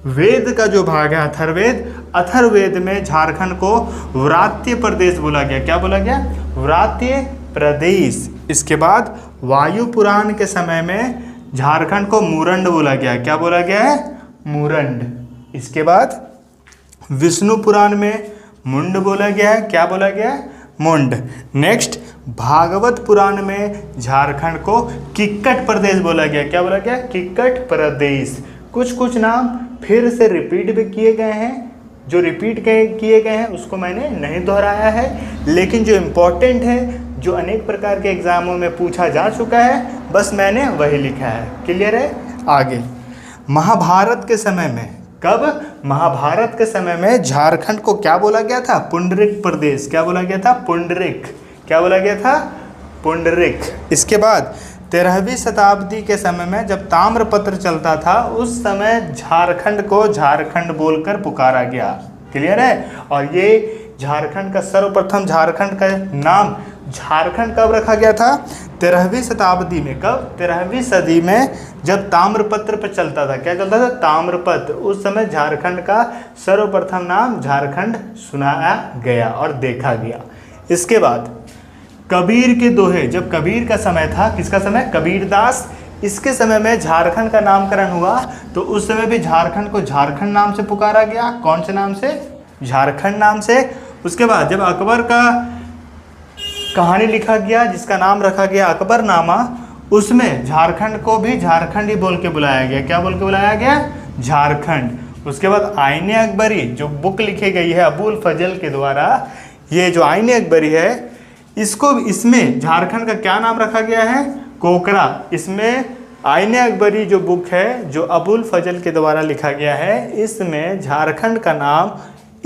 वेद का जो भाग है अथर्ववेद, अथर्ववेद में झारखंड को व्रात्य प्रदेश बोला गया। क्या बोला गया? व्रात्य प्रदेश। इसके बाद वायु पुराण के समय में झारखंड को मुरंड बोला गया। क्या बोला गया है? मुरंड। इसके बाद विष्णु पुराण में मुंड बोला गया है। क्या बोला गया है? मुंड। नेक्स्ट भागवत पुराण में झारखंड को किक्कट प्रदेश बोला गया। क्या बोला गया? किक्कट प्रदेश। कुछ नाम फिर से रिपीट भी किए गए हैं। जो रिपीट किए गए हैं उसको मैंने नहीं दोहराया है, लेकिन जो इम्पोर्टेंट है, जो अनेक प्रकार के एग्जामों में पूछा जा चुका है, बस मैंने वही लिखा है। क्लियर है? आगे महाभारत के समय में, कब? महाभारत के समय में झारखंड को क्या बोला गया था? पुंडरिक प्रदेश। क्या बोला गया था? पुंडरिक। क्या बोला गया था? पुंडरिक। इसके बाद 13वीं शताब्दी के समय में जब ताम्रपत्र चलता था, उस समय झारखंड को झारखंड बोलकर पुकारा गया। क्लियर है? और ये झारखंड का सर्वप्रथम झारखंड का नाम झारखंड कब रखा गया था? 13वीं शताब्दी में। कब? 13वीं सदी में, जब ताम्रपत्र पर चलता था। क्या चलता था? ताम्रपत्र। उस समय झारखंड का सर्वप्रथम नाम झारखंड सुनाया गया और देखा गया। इसके बाद कबीर के दोहे, जब कबीर का समय था, किसका समय? कबीरदास। इसके समय में झारखंड का नामकरण हुआ, तो उस समय भी झारखंड को झारखंड नाम से पुकारा गया। कौन से नाम से? झारखंड नाम से। उसके बाद जब अकबर का कहानी लिखा गया, जिसका नाम रखा गया अकबरनामा, उसमें झारखंड को भी झारखंड ही बोल के बुलाया गया। क्या बोल के बुलाया गया? झारखंड। उसके बाद आईने अकबरी, जो बुक लिखी गई है अबुल फजल के द्वारा, ये जो आईने अकबरी है, इसमें झारखंड का क्या नाम रखा गया है? कोकरा। इसमें आईने अकबरी जो बुक है, जो अबुल फजल के द्वारा लिखा गया है, इसमें झारखंड का नाम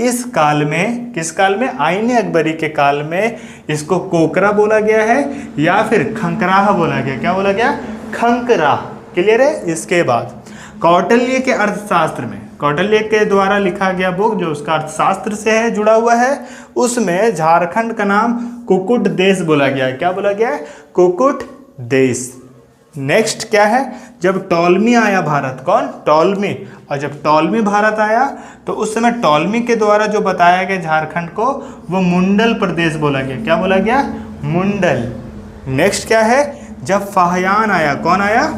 इस काल में, किस काल में? आईने अकबरी के काल में इसको कोकरा बोला गया है या फिर खंकराह बोला गया। क्या बोला गया? खंकराह। क्लियर है? इसके बाद कौटिल्य के अर्थशास्त्र में, कौटिल्य के द्वारा लिखा गया बुक जो उसका अर्थशास्त्र से है जुड़ा हुआ है, उसमें झारखंड का नाम कुकुट देश बोला गया है। क्या बोला गया है? कुकुट देश। नेक्स्ट क्या है? जब टॉलमी आया भारत, कौन? टॉलमी। और जब टॉलमी भारत आया तो उस समय टॉलमी के द्वारा जो बताया गया झारखंड को, वो मुंडल प्रदेश बोला गया। क्या बोला गया? मुंडल। नेक्स्ट क्या है? जब फाहियान आया, कौन आया?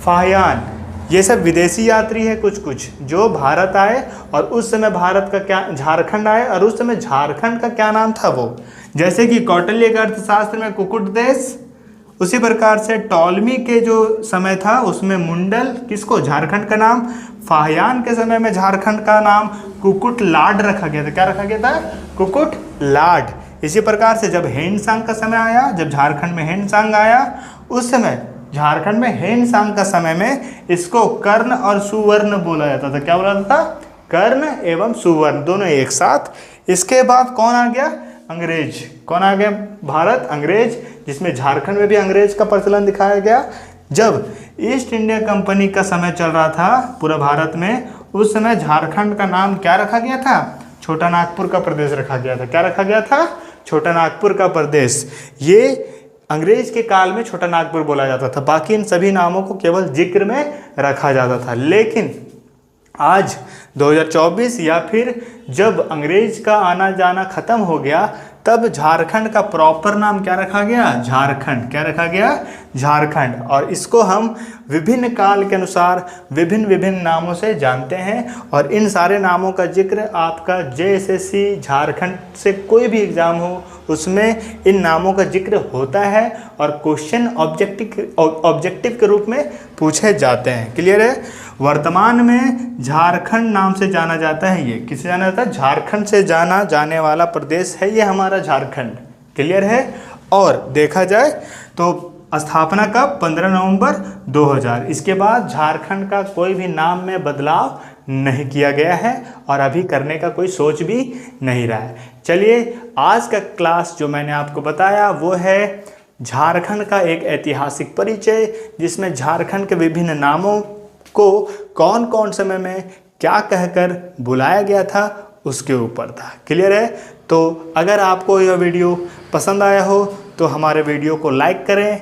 फाहियान। ये सब विदेशी यात्री है कुछ जो भारत आए और उस समय भारत का क्या, झारखंड आए और उस समय झारखंड का क्या नाम था वो, जैसे कि कौटिल्य के अर्थशास्त्र में कुकुट देश, उसी प्रकार से टॉलमी के जो समय था उसमें मुंडल, किसको? झारखंड का नाम। फाहियान के समय में झारखंड का नाम कुकुट लाड रखा गया था। क्या रखा गया था? कुकुट लाड। इसी प्रकार से जब हेनसांग का समय आया, जब झारखंड में हेनसांग आया, उस समय झारखंड में हेनसांग का समय में इसको कर्ण और सुवर्ण बोला जाता था। क्या बोला जाता था? कर्ण एवं सुवर्ण, दोनों एक साथ। इसके बाद कौन आ गया? अंग्रेज। कौन आ गया? भारत, अंग्रेज, जिसमें झारखंड में भी अंग्रेज का प्रचलन दिखाया गया। जब ईस्ट इंडिया कंपनी का समय चल रहा था पूरा भारत में, उस समय झारखंड का नाम क्या रखा गया था? छोटा नागपुर का प्रदेश रखा गया था। क्या रखा गया था? छोटा नागपुर का प्रदेश। ये अंग्रेज के काल में छोटा नागपुर बोला जाता था, बाकी इन सभी नामों को केवल जिक्र में रखा जाता था। लेकिन आज 2024 या फिर जब अंग्रेज का आना जाना खत्म हो गया, तब झारखंड का प्रॉपर नाम क्या रखा गया? झारखंड। क्या रखा गया? झारखंड। और इसको हम विभिन्न काल के अनुसार विभिन्न नामों से जानते हैं, और इन सारे नामों का जिक्र आपका JSSC झारखंड से कोई भी एग्जाम हो उसमें इन नामों का जिक्र होता है और क्वेश्चन ऑब्जेक्टिव के रूप में पूछे जाते हैं। क्लियर है? वर्तमान में झारखंड नाम से जाना जाता है। ये किसे जाना जाता है? झारखंड से जाना जाने वाला प्रदेश है ये हमारा झारखंड। क्लियर है? और देखा जाए तो स्थापना कब? 15 नवंबर 2000। इसके बाद झारखंड का कोई भी नाम में बदलाव नहीं किया गया है और अभी करने का कोई सोच भी नहीं रहा है। चलिए, आज का क्लास जो मैंने आपको बताया वो है झारखंड का एक ऐतिहासिक परिचय, जिसमें झारखंड के विभिन्न नामों को कौन कौन समय में क्या कहकर बुलाया गया था उसके ऊपर था। क्लियर है? तो अगर आपको यह वीडियो पसंद आया हो तो हमारे वीडियो को लाइक करें,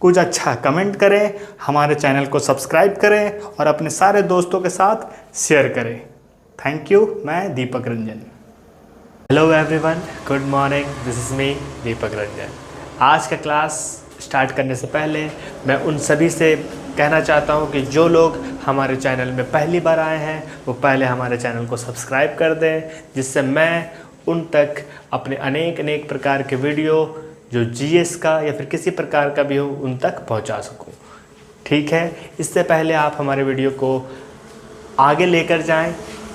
कुछ अच्छा कमेंट करें, हमारे चैनल को सब्सक्राइब करें और अपने सारे दोस्तों के साथ शेयर करें। Thank you. मैं Deepak Ranjan. Hello everyone, good morning, this is me Deepak Ranjan. आज का क्लास स्टार्ट करने से पहले मैं उन सभी से कहना चाहता हूं कि जो लोग हमारे चैनल में पहली बार आए हैं वो पहले हमारे चैनल को सब्सक्राइब कर दें, जिससे मैं उन तक अपने अनेक प्रकार के वीडियो जो GS का या फिर किसी प्रकार का भी हो उन तक पहुंचा सकूं। ठीक है? इससे पहले आप हमारे वीडियो को आगे लेकर जाएं,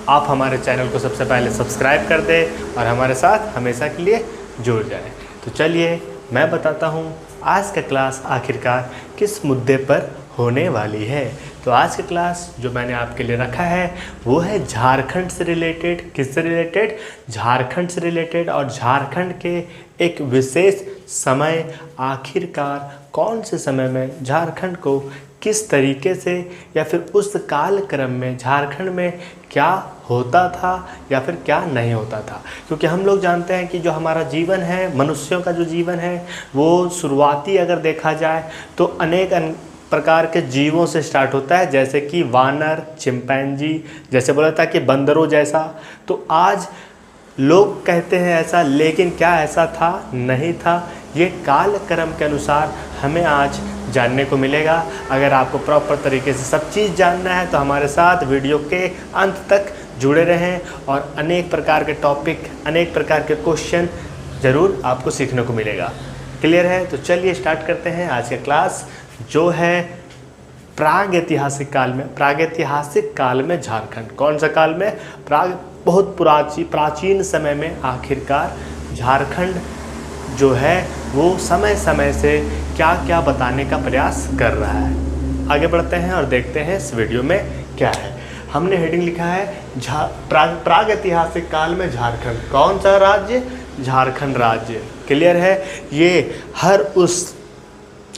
आप हमारे चैनल को सबसे पहले सब्सक्राइब कर दें और हमारे साथ हमेशा के लिए जुड़ जाएं। तो चलिए मैं बताता हूं आज का क्लास आखिरकार किस मुद्दे पर होने वाली है। तो आज का क्लास जो मैंने आपके लिए रखा है वो है झारखंड से रिलेटेड। किससे रिलेटेड? झारखंड से रिलेटेड। और झारखंड के एक विशेष समय, आखिरकार कौन से समय में झारखंड को किस तरीके से या फिर उस काल क्रम में झारखंड में क्या होता था या फिर क्या नहीं होता था। क्योंकि हम लोग जानते हैं कि जो हमारा जीवन है, मनुष्यों का जो जीवन है, वो शुरुआती अगर देखा जाए तो अनेक प्रकार के जीवों से स्टार्ट होता है, जैसे कि वानर, चिंपैंजी, जैसे बोला था कि बंदरों जैसा। तो आज लोग कहते हैं ऐसा, लेकिन क्या ऐसा था? नहीं था। ये काल क्रम के अनुसार हमें आज जानने को मिलेगा। अगर आपको प्रॉपर तरीके से सब चीज़ जानना है तो हमारे साथ वीडियो के अंत तक जुड़े रहें और अनेक प्रकार के टॉपिक, अनेक प्रकार के क्वेश्चन ज़रूर आपको सीखने को मिलेगा। क्लियर है? तो चलिए स्टार्ट करते हैं आज का क्लास जो है प्रागैतिहासिक काल में। प्रागैतिहासिक काल में झारखंड, कौन सा काल में? बहुत प्राचीन समय में आखिरकार झारखंड जो है वो समय समय से क्या क्या बताने का प्रयास कर रहा है। आगे बढ़ते हैं और देखते हैं इस वीडियो में क्या है। हमने हेडिंग लिखा है प्रागैतिहासिक काल में झारखंड। कौन सा राज्य? झारखंड राज्य। क्लियर है? ये हर उस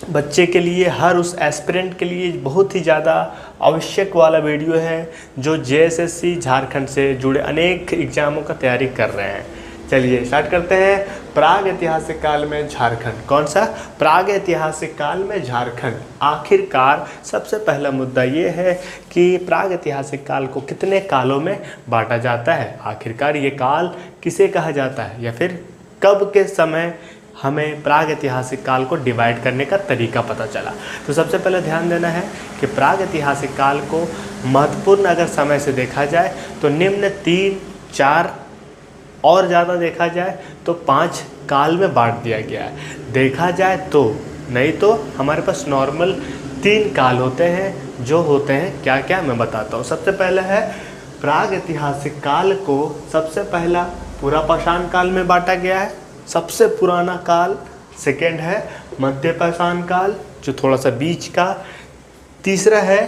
बच्चे के लिए, हर उस एस्पिरेंट के लिए बहुत ही ज़्यादा आवश्यक वाला वीडियो है, जो जेएसएससी झारखंड से जुड़े अनेक एग्ज़ामों का तैयारी कर रहे हैं। चलिए स्टार्ट करते हैं। प्राग ऐतिहासिक काल में झारखंड, कौन सा? प्राग ऐतिहासिक काल में झारखंड। आखिरकार सबसे पहला मुद्दा ये है कि प्राग ऐतिहासिक काल को कितने कालों में बांटा जाता है, आखिरकार ये काल किसे कहा जाता है, या फिर कब के समय हमें प्राग ऐतिहासिक काल को डिवाइड करने का तरीका पता चला। तो सबसे पहले ध्यान देना है कि प्राग ऐतिहासिक काल को महत्वपूर्ण अगर समय से देखा जाए तो निम्न 3, 4 और ज़्यादा देखा जाए तो 5 काल में बांट दिया गया है। देखा जाए तो, नहीं तो हमारे पास नॉर्मल 3 काल होते हैं, जो होते हैं क्या क्या मैं बताता हूँ। सबसे पहले है प्राग ऐतिहासिक काल को सबसे पहला पुरापाषाण काल में बांटा गया है, सबसे पुराना काल। सेकेंड है मध्यपाषाण काल, जो थोड़ा सा बीच का। तीसरा है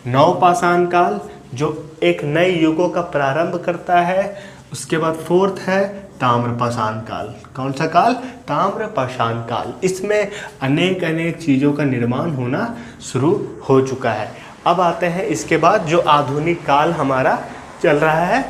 नवपाषाण काल, जो एक नए युगों का प्रारंभ करता है। उसके बाद फोर्थ है ताम्रपाषाण काल। कौन सा काल? ताम्रपाषाण काल। इसमें अनेक अनेक चीज़ों का निर्माण होना शुरू हो चुका है। अब आते हैं इसके बाद जो आधुनिक काल हमारा चल रहा है,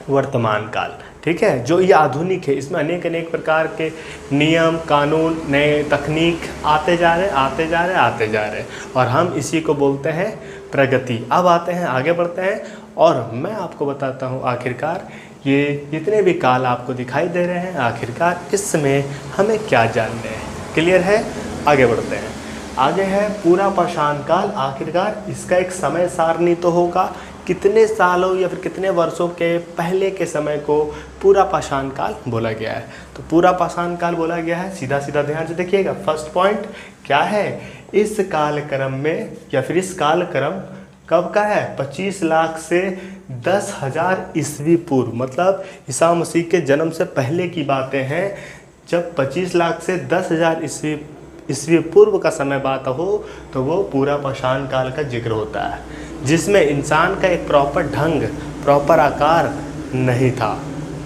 वर्तमान काल। ठीक है, जो ये आधुनिक है, इसमें अनेक अनेक प्रकार के नियम कानून, नए तकनीक आते जा रहे, और हम इसी को बोलते हैं प्रगति। अब आते हैं, आगे बढ़ते हैं, और मैं आपको बताता हूँ आखिरकार ये जितने भी काल आपको दिखाई दे रहे हैं, आखिरकार इसमें हमें क्या जानना है। क्लियर है? आगे बढ़ते हैं। आगे है पुरापाषाण काल। आखिरकार इसका एक समय सारणी तो होगा, कितने सालों या फिर कितने वर्षों के पहले के समय को पुरापाषाण काल बोला गया है। तो पुरापाषाण काल बोला गया है, सीधा सीधा ध्यान से देखिएगा। फर्स्ट पॉइंट क्या है, इस कालक्रम में या फिर इस कालक्रम कब का है? 25 लाख से 10,000 ईस्वी पूर्व, मतलब ईसा मसीह के जन्म से पहले की बातें हैं। जब 25 लाख से 10,000 ईस्वी पूर्व का समय बात हो तो वो पुरापाषाण काल का जिक्र होता है, जिसमें इंसान का एक प्रॉपर ढंग, प्रॉपर आकार नहीं था।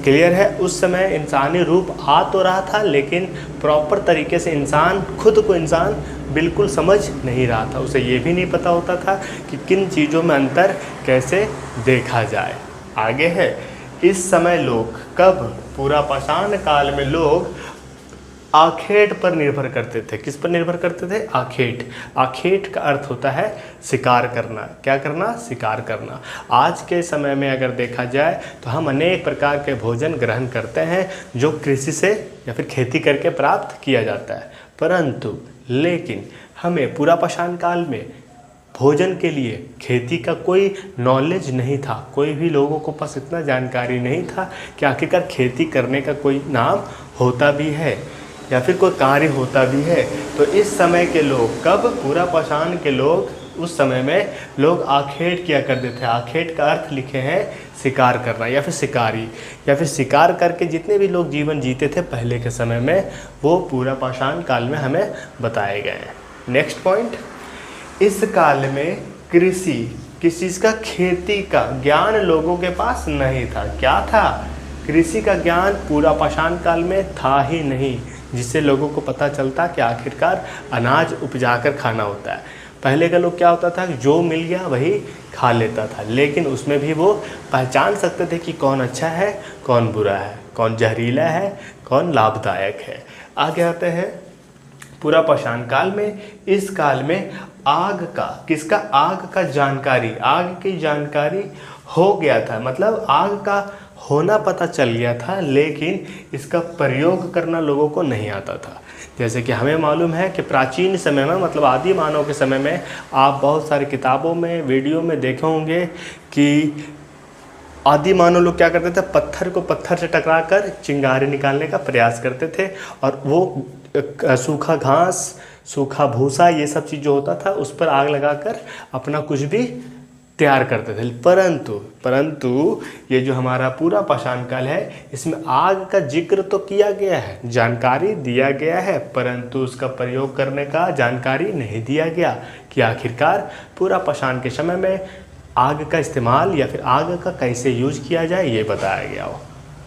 क्लियर है? उस समय इंसानी रूप आ तो रहा था, लेकिन प्रॉपर तरीके से इंसान खुद को इंसान बिल्कुल समझ नहीं रहा था। उसे ये भी नहीं पता होता था कि किन चीज़ों में अंतर कैसे देखा जाए। आगे है, इस समय लोग कब? पुरापाषाण काल में लोग आखेट पर निर्भर करते थे। किस पर निर्भर करते थे? आखेट। आखेट का अर्थ होता है शिकार करना। क्या करना? शिकार करना। आज के समय में अगर देखा जाए तो हम अनेक प्रकार के भोजन ग्रहण करते हैं, जो कृषि से या फिर खेती करके प्राप्त किया जाता है, परंतु लेकिन हमें पुरापाषाण काल में भोजन के लिए खेती का कोई नॉलेज नहीं था। कोई भी लोगों को पास इतना जानकारी नहीं था कि आखिरकार खेती करने का कोई नाम होता भी है या फिर कोई कार्य होता भी है। तो इस समय के लोग कब? पुरापाषाण के लोग, उस समय में लोग आखेट किया करते थे। आखेट का अर्थ लिखे हैं शिकार करना या फिर शिकारी, या फिर शिकार करके जितने भी लोग जीवन जीते थे पहले के समय में, वो पुरापाषाण काल में हमें बताए गए हैं। नेक्स्ट पॉइंट, इस काल में कृषि, किस चीज़ का? खेती का ज्ञान लोगों के पास नहीं था। क्या था? कृषि का ज्ञान पुरापाषाण काल में था ही नहीं, जिससे लोगों को पता चलता कि आखिरकार अनाज उपजाकर खाना होता है। पहले का लोग क्या होता था, जो मिल गया वही खा लेता था, लेकिन उसमें भी वो पहचान सकते थे कि कौन अच्छा है, कौन बुरा है, कौन जहरीला है, कौन लाभदायक है। आगे आते हैं पुरापाषाण काल में। इस काल में आग का, किसका? आग का जानकारी, आग की जानकारी हो गया था, मतलब आग का होना पता चल गया था, लेकिन इसका प्रयोग करना लोगों को नहीं आता था। जैसे कि हमें मालूम है कि प्राचीन समय में, मतलब आदि मानव के समय में, आप बहुत सारी किताबों में, वीडियो में देखे होंगे कि आदि मानव लोग क्या करते थे, पत्थर को पत्थर से टकरा कर चिंगारी निकालने का प्रयास करते थे, और वो सूखा घास, सूखा भूसा, ये सब चीज़ जो होता था उस पर आग लगाकर अपना कुछ भी तैयार करते थे। परंतु ये जो हमारा पुरापाषाण काल है, इसमें आग का जिक्र तो किया गया है, जानकारी दिया गया है, परंतु उसका प्रयोग करने का जानकारी नहीं दिया गया कि आखिरकार पुरापाषाण के समय में आग का इस्तेमाल या फिर आग का कैसे यूज किया जाए, ये बताया गया हो।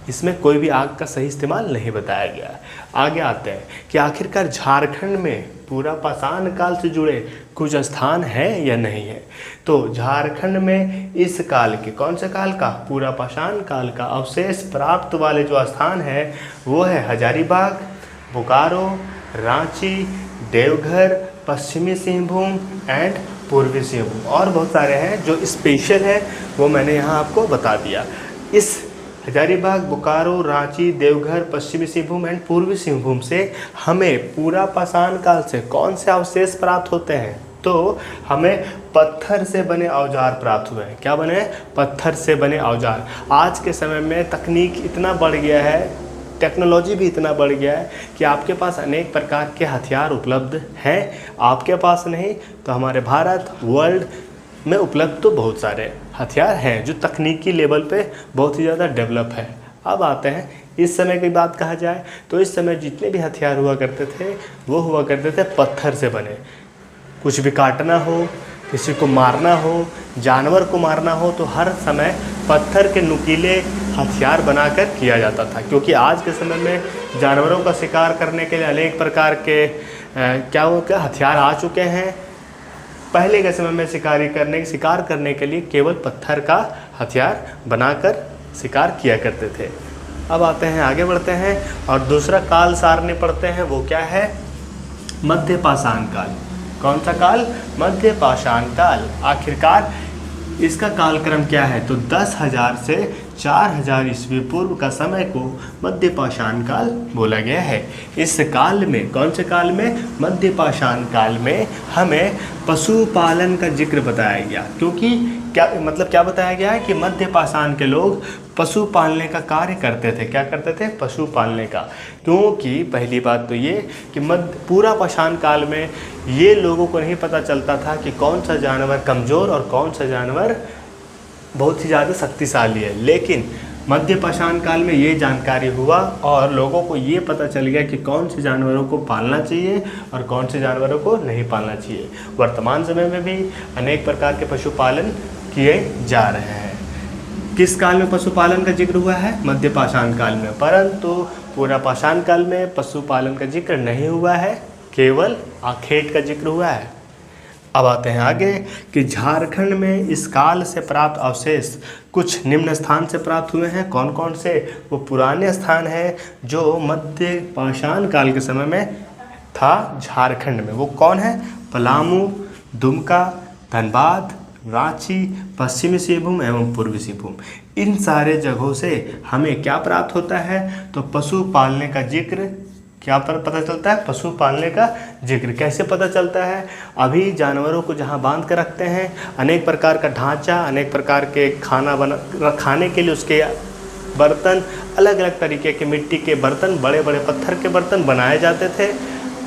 इसमें कोई भी आग का सही इस्तेमाल नहीं बताया गया। आगे आते हैं कि आखिरकार झारखंड में पूरा पाषाण काल से जुड़े कुछ स्थान है या नहीं है। तो झारखंड में इस काल के, कौन से काल का, पूरा पाषाण काल का अवशेष प्राप्त वाले जो स्थान है वो है हजारीबाग, बोकारो, रांची, देवघर, पश्चिमी सिंहभूम एंड पूर्वी सिंहभूम। और बहुत सारे हैं जो स्पेशल है वो मैंने यहाँ आपको बता दिया। इस हजारीबाग, बोकारो, रांची, देवघर, पश्चिमी सिंहभूम एंड पूर्वी सिंहभूम से हमें पूरा पाषाण काल से कौन से अवशेष प्राप्त होते हैं? तो हमें पत्थर से बने औजार प्राप्त हुए हैं। क्या बने? पत्थर से बने औजार। आज के समय में तकनीक इतना बढ़ गया है, टेक्नोलॉजी भी इतना बढ़ गया है कि आपके पास अनेक प्रकार के हथियार उपलब्ध हैं। आपके पास नहीं तो हमारे भारत, वर्ल्ड में उपलब्ध तो बहुत सारे हथियार हैं जो तकनीकी लेवल पे बहुत ही ज़्यादा डेवलप है। अब आते हैं इस समय की बात कहा जाए तो इस समय जितने भी हथियार हुआ करते थे वो हुआ करते थे पत्थर से बने। कुछ भी काटना हो, किसी को मारना हो, जानवर को मारना हो तो हर समय पत्थर के नुकीले हथियार बनाकर किया जाता था। क्योंकि आज के समय में जानवरों का शिकार करने के लिए अनेक प्रकार के क्या हथियार आ चुके हैं। पहले के समय में शिकार करने के लिए केवल पत्थर का हथियार बनाकर शिकार किया करते थे। अब आते हैं, आगे बढ़ते हैं और दूसरा काल सारणी पढ़ते हैं। वो क्या है? मध्य पाषाण काल। कौन सा काल? मध्य पाषाण काल। आखिरकार इसका कालक्रम क्या है? तो 10,000 से 4,000 ईस्वी पूर्व का समय को मध्य पाषाण काल बोला गया है। इस काल में, कौन से काल में? मध्य पाषाण काल में हमें पशुपालन का जिक्र बताया गया। क्योंकि क्या बताया गया है कि मध्य पाषाण के लोग पशु पालने का कार्य करते थे। क्या करते थे? पशु पालने का। क्योंकि पहली बात तो ये कि पूरा पाषाण काल में ये लोगों को नहीं पता चलता था कि कौन सा जानवर कमज़ोर और कौन सा जानवर बहुत ही ज़्यादा शक्तिशाली है। लेकिन मध्य पाषाण काल में ये जानकारी हुआ और लोगों को ये पता चल गया कि कौन से जानवरों को पालना चाहिए और कौन से जानवरों को नहीं पालना चाहिए। वर्तमान समय में भी अनेक प्रकार के पशुपालन किए जा रहे हैं। किस काल में पशुपालन का जिक्र हुआ है? मध्य पाषाण काल में। परंतु पूरा पाषाण काल में पशुपालन का जिक्र नहीं हुआ है, केवल आखेट का जिक्र हुआ है। अब आते हैं आगे कि झारखंड में इस काल से प्राप्त अवशेष कुछ निम्न स्थान से प्राप्त हुए हैं। कौन कौन से? वो पुराने स्थान हैं जो मध्य पाषाण काल के समय में था झारखंड में। वो कौन है? पलामू, दुमका, धनबाद, रांची, पश्चिमी सिंहभूम एवं पूर्वी सिंहभूम। इन सारे जगहों से हमें क्या प्राप्त होता है? तो पशु पालने का जिक्र। क्या पर पता चलता है? पशु पालने का जिक्र। कैसे पता चलता है? अभी जानवरों को जहाँ बांध कर रखते हैं, अनेक प्रकार का ढांचा, अनेक प्रकार के खाने के लिए उसके बर्तन, अलग अलग तरीके के मिट्टी के बर्तन, बड़े बड़े पत्थर के बर्तन बनाए जाते थे।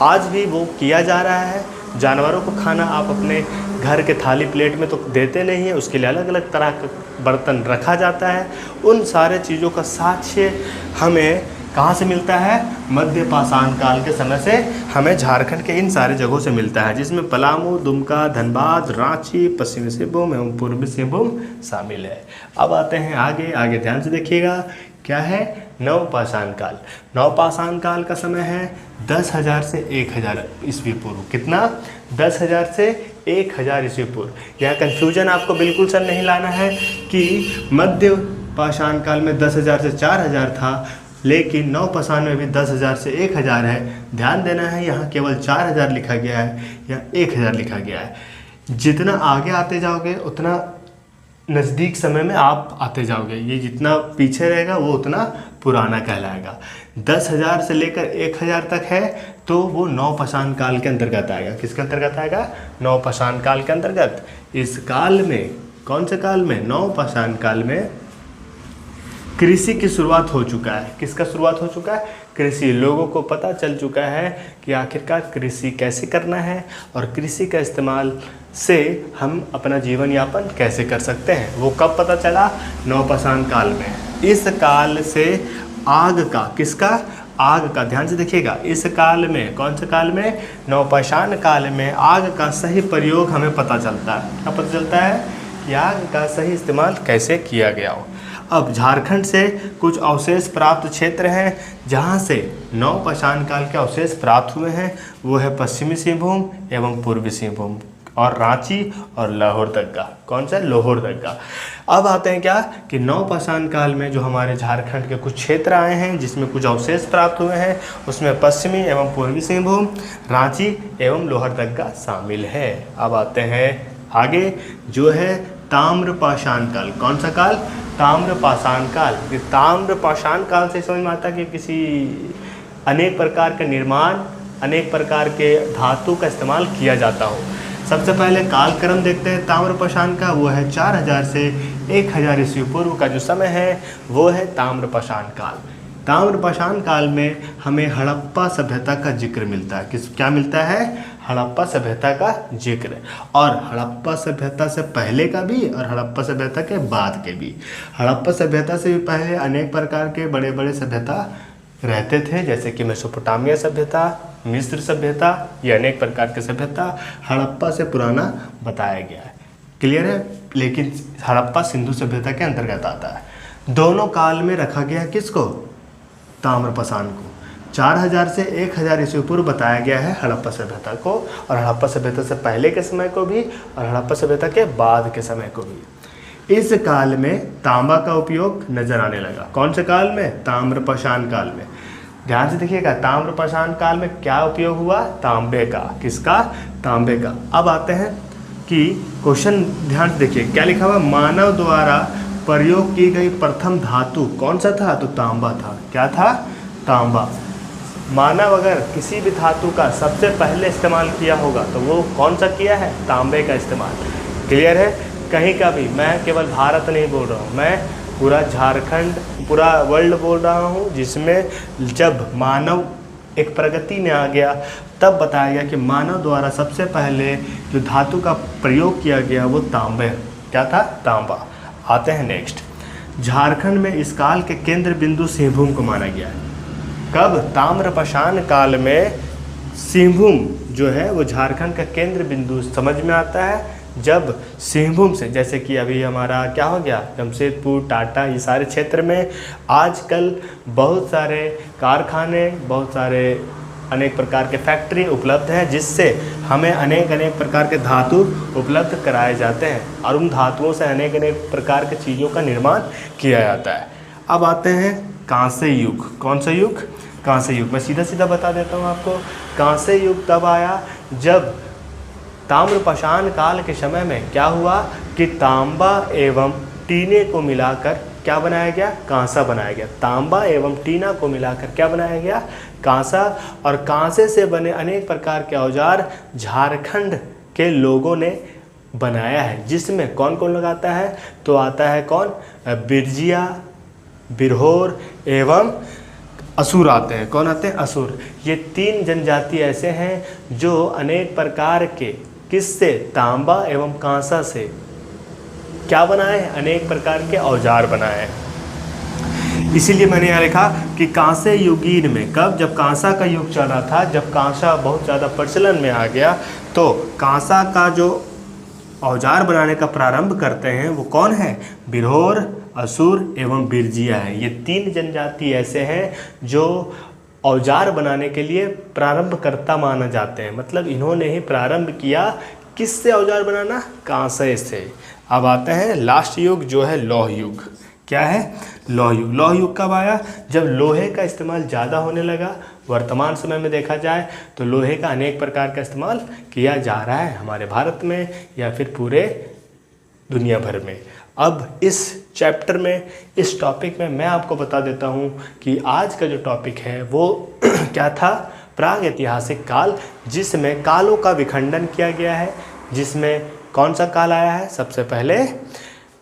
आज भी वो किया जा रहा है। जानवरों को खाना आप अपने घर के थाली प्लेट में तो देते नहीं है, उसके लिए अलग अलग तरह का बर्तन रखा जाता है। उन सारे चीज़ों का साक्ष्य हमें कहाँ से मिलता है? मध्य पाषाण काल के समय से हमें झारखंड के इन सारे जगहों से मिलता है, जिसमें पलामू, दुमका, धनबाद, रांची, पश्चिमी सिंहभूम एवं पूर्वी सिंहभूम शामिल है। अब आते हैं आगे। आगे ध्यान से देखिएगा, क्या है? नवपाषाण काल। नवपाषाण काल का समय है 10,000 से 1,000 ईस्वी पूर्व। कितना? 10,000 से 1,000 ईस्वी पूर्व। यहाँ कन्फ्यूजन आपको बिल्कुल सर नहीं लाना है कि मध्य पाषाण काल में 10,000 से 4,000 था, लेकिन नवपाषाण में भी 10,000 से 1,000 है। ध्यान देना है, यहाँ केवल 4,000 लिखा गया है या 1,000 लिखा गया है। जितना आगे आते जाओगे उतना नज़दीक समय में आप आते जाओगे। ये जितना पीछे रहेगा वो उतना पुराना कहलाएगा। 10,000 से लेकर 1,000 तक है तो वो नवपाषाण काल के अंतर्गत आएगा। किसके अंतर्गत आएगा? नवपाषाण काल के अंतर्गत। इस काल में, कौन से काल में? नवपाषाण काल में कृषि की शुरुआत हो चुका है। किसका शुरुआत हो चुका है? कृषि। लोगों को पता चल चुका है कि आखिरकार कृषि कैसे करना है और कृषि का इस्तेमाल से हम अपना जीवन यापन कैसे कर सकते हैं। वो कब पता चला? नवपाषाण काल में। इस काल से आग का, किसका? आग का। ध्यान से देखिएगा, इस काल में, कौन से काल में? नवपाषाण काल में आग का सही प्रयोग हमें पता चलता है। क्या पता चलता है? कि आग का सही इस्तेमाल कैसे किया गया हो। अब झारखंड से कुछ अवशेष प्राप्त क्षेत्र हैं जहाँ से नवपाषाण काल के अवशेष प्राप्त हुए हैं। वो है पश्चिमी सिंहभूम एवं पूर्वी सिंहभूम और रांची और लोहरदगा। कौन सा? लोहरदगा। अब आते हैं क्या कि नवपाषाण काल में जो हमारे झारखंड के कुछ क्षेत्र आए हैं जिसमें कुछ अवशेष प्राप्त हुए हैं, उसमें पश्चिमी एवं पूर्वी सिंहभूम, रांची एवं लोहरदगा शामिल है। अब आते हैं आगे जो है ताम्रपाषाण काल। कौन सा काल? ताम्रपाषाण काल। ये ताम्रपाषाण काल से समझ में आता है कि किसी अनेक प्रकार के निर्माण, अनेक प्रकार के धातु का इस्तेमाल किया जाता हो। सबसे पहले कालक्रम देखते हैं ताम्रपाषाण का। वो है 4000 से 1000 ईस्वी पूर्व का जो समय है वो है ताम्रपाषाण काल। ताम्रपाषाण काल में हमें हड़प्पा सभ्यता का जिक्र मिलता है। क्या मिलता है? हड़प्पा सभ्यता का जिक्र। और हड़प्पा सभ्यता से पहले का भी और हड़प्पा सभ्यता के बाद के भी। हड़प्पा सभ्यता से भी पहले अनेक प्रकार के बड़े बड़े सभ्यता रहते थे, जैसे कि मेसोपोटामिया सभ्यता, मिस्र सभ्यता, ये अनेक प्रकार के सभ्यता हड़प्पा से पुराना बताया गया है। क्लियर है? लेकिन हड़प्पा सिंधु सभ्यता के अंतर्गत आता है। दोनों काल में रखा गया किसको? ताम्रपाषाण को। 4000 से 1000 ईस्वी पूर्व बताया गया है हड़प्पा सभ्यता को, और हड़प्पा सभ्यता से पहले के समय को भी और हड़प्पा सभ्यता के बाद के समय को भी। इस काल में तांबा का उपयोग नजर आने लगा। कौन से काल में? ताम्रपाषाण काल में। ध्यान से देखिएगा, ताम्रपाषाण काल में क्या उपयोग हुआ? तांबे का। किसका? तांबे का। अब आते हैं कि क्वेश्चन ध्यान से देखिए क्या लिखा हुआ। मानव द्वारा प्रयोग की गई प्रथम धातु कौन सा था? तो तांबा था। क्या था? तांबा। मानव अगर किसी भी धातु का सबसे पहले इस्तेमाल किया होगा तो वो कौन सा किया है? तांबे का इस्तेमाल। क्लियर है? कहीं का भी, मैं केवल भारत नहीं बोल रहा हूँ, मैं पूरा झारखंड, पूरा वर्ल्ड बोल रहा हूँ, जिसमें जब मानव एक प्रगति में आ गया तब बताया गया कि मानव द्वारा सबसे पहले जो धातु का प्रयोग किया गया वो तांबे। क्या था? तांबा। आते हैं नेक्स्ट। झारखंड में इस काल के केंद्र बिंदु सिंहभूम को माना गया है। कब? ताम्रपाषाण काल में सिंहभूम जो है वो झारखंड का केंद्र बिंदु समझ में आता है जब सिंहभूम से, जैसे कि अभी हमारा क्या हो गया, जमशेदपुर, टाटा, ये सारे क्षेत्र में आजकल बहुत सारे कारखाने, बहुत सारे अनेक प्रकार के फैक्ट्री उपलब्ध हैं, जिससे हमें अनेक प्रकार के धातु उपलब्ध कराए जाते हैं और उन धातुओं से अनेक प्रकार के चीज़ों का निर्माण किया जाता है। अब आते हैं कांस्य युग। कौन सा युग? कांस्य युग। मैं सीधा सीधा बता देता हूँ आपको। कांस्य युग तब आया जब ताम्रपाषाण काल के समय में क्या हुआ कि तांबा एवं टीने को मिलाकर क्या बनाया गया? कांसा बनाया गया। तांबा एवं टीना को मिलाकर क्या बनाया गया? कांसा। और कांसे से बने अनेक प्रकार के औजार झारखंड के लोगों ने बनाया है, जिसमें कौन कौन लगाता है? तो आता है कौन? बिरजिया, बिरहोर एवं असुर आते हैं। कौन आते हैं? असुर। ये 3 जनजाति ऐसे हैं जो अनेक प्रकार के किससे? तांबा एवं कांसा से क्या बनाए हैं? अनेक प्रकार के औजार बनाए हैं। इसीलिए मैंने यहाँ लिखा कि कांस्य युगीन में, कब? जब कांसा का युग चल रहा था, जब कांसा बहुत ज़्यादा प्रचलन में आ गया, तो कांसा का जो औजार बनाने का प्रारंभ करते हैं वो कौन है? बिरहोर, असुर एवं बिरजिया है। ये 3 जनजाति ऐसे हैं जो औजार बनाने के लिए प्रारंभकर्ता माना जाते हैं। मतलब इन्होंने ही प्रारंभ किया किससे औजार बनाना? कांसे से। अब आते हैं लास्ट युग जो है लौह युग। क्या है? लौह युग। लौह युग कब आया? जब लोहे का इस्तेमाल ज़्यादा होने लगा। वर्तमान समय में देखा जाए तो लोहे का अनेक प्रकार का इस्तेमाल किया जा रहा है हमारे भारत में या फिर पूरे दुनिया भर में। अब इस चैप्टर में, इस टॉपिक में मैं आपको बता देता हूँ कि आज का जो टॉपिक है वो क्या था? प्राग ऐतिहासिक काल, जिसमें कालों का विखंडन किया गया है। जिसमें कौन सा काल आया है? सबसे पहले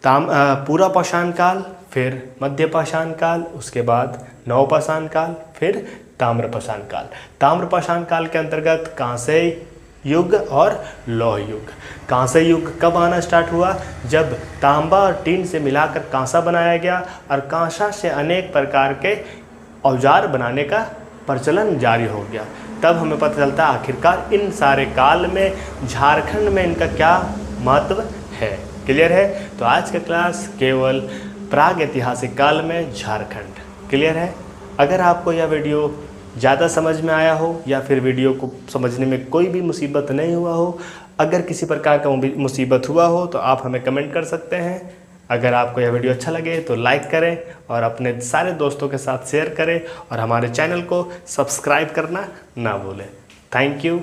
पूर्वापाषाण काल, फिर मध्यपाषाण काल, उसके बाद नवपाषाण काल, फिर ताम्रपाषाण काल। ताम्रपाषाण काल के अंतर्गत कांस्य युग और लौह युग। कांस्य युग कब आना स्टार्ट हुआ? जब तांबा और टीन से मिलाकर कांसा बनाया गया और कांसा से अनेक प्रकार के औजार बनाने का प्रचलन जारी हो गया। तब हमें पता चलता है आखिरकार इन सारे काल में झारखंड में इनका क्या महत्व है। क्लियर है? तो आज का क्लास केवल प्राग ऐतिहासिक काल में झारखंड। क्लियर है? अगर आपको यह वीडियो ज़्यादा समझ में आया हो या फिर वीडियो को समझने में कोई भी मुसीबत नहीं हुआ हो, अगर किसी प्रकार का मुसीबत हुआ हो तो आप हमें कमेंट कर सकते हैं। अगर आपको यह वीडियो अच्छा लगे तो लाइक करें और अपने सारे दोस्तों के साथ शेयर करें और हमारे चैनल को सब्सक्राइब करना ना भूलें। Thank you.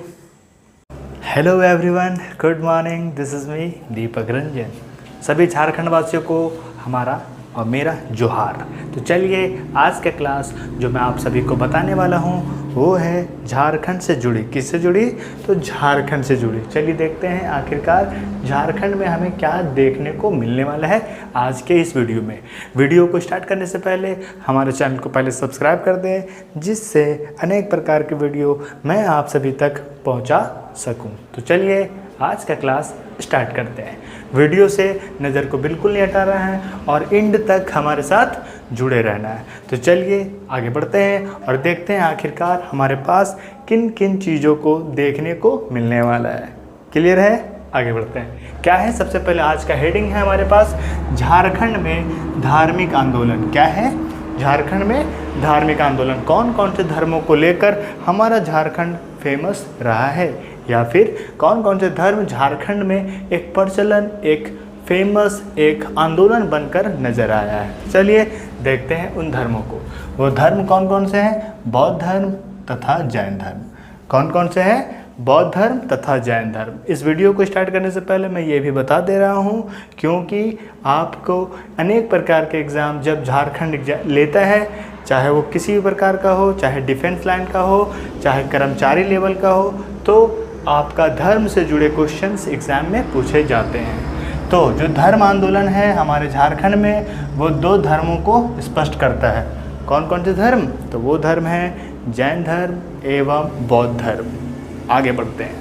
Hello everyone, good morning, this is me Deepak Ranjan. सभी झारखंड वासियों को हमारा और मेरा जोहार। तो चलिए आज का क्लास जो मैं आप सभी को बताने वाला हूँ वो है झारखंड से जुड़ी। किससे जुड़ी? तो झारखंड से जुड़ी। चलिए देखते हैं आखिरकार झारखंड में हमें क्या देखने को मिलने वाला है आज के इस वीडियो में। वीडियो को स्टार्ट करने से पहले हमारे चैनल को पहले सब्सक्राइब कर दें, जिससे अनेक प्रकार के वीडियो मैं आप सभी तक पहुंचा सकूं। तो चलिए आज का क्लास स्टार्ट करते हैं। वीडियो से नज़र को बिल्कुल नहीं हटा रहा है और एंड तक हमारे साथ जुड़े रहना है। तो चलिए आगे बढ़ते हैं और देखते हैं आखिरकार हमारे पास किन किन चीज़ों को देखने को मिलने वाला है। क्लियर है? आगे बढ़ते हैं। क्या है? सबसे पहले आज का हेडिंग है हमारे पास, झारखंड में धार्मिक आंदोलन। क्या है? झारखंड में धार्मिक आंदोलन। कौन कौन से धर्मों को लेकर हमारा झारखंड फेमस रहा है, या फिर कौन कौन से धर्म झारखंड में एक प्रचलन, एक फेमस, एक आंदोलन बनकर नजर आया है। चलिए देखते हैं उन धर्मों को। वो धर्म कौन कौन से हैं? बौद्ध धर्म तथा जैन धर्म। कौन कौन से हैं? बौद्ध धर्म तथा जैन धर्म। इस वीडियो को स्टार्ट करने से पहले मैं ये भी बता दे रहा हूँ, क्योंकि आपको अनेक प्रकार के एग्ज़ाम जब झारखंड लेता है, चाहे वो किसी भी प्रकार का हो, चाहे डिफेंस लाइन का हो, चाहे कर्मचारी लेवल का हो, तो आपका धर्म से जुड़े क्वेश्चंस एग्ज़ाम में पूछे जाते हैं। तो जो धर्म आंदोलन है हमारे झारखंड में, वो दो धर्मों को स्पष्ट करता है। कौन कौन से धर्म? तो वो धर्म है जैन धर्म एवं बौद्ध धर्म। आगे बढ़ते हैं।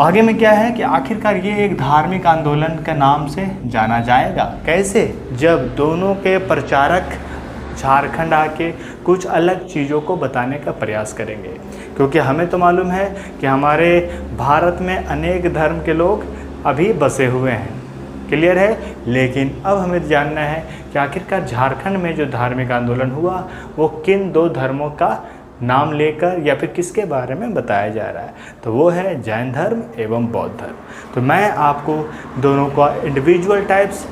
आगे में क्या है कि आखिरकार ये एक धार्मिक आंदोलन के नाम से जाना जाएगा। कैसे? जब दोनों के प्रचारक झारखंड आके कुछ अलग चीज़ों को बताने का प्रयास करेंगे, क्योंकि हमें तो मालूम है कि हमारे भारत में अनेक धर्म के लोग अभी बसे हुए हैं। क्लियर है? लेकिन अब हमें जानना है कि आखिरकार झारखंड में जो धार्मिक आंदोलन हुआ वो किन दो धर्मों का नाम लेकर या फिर किसके बारे में बताया जा रहा है। तो वो है जैन धर्म एवं बौद्ध धर्म। तो मैं आपको दोनों का इंडिविजुअल टाइप्स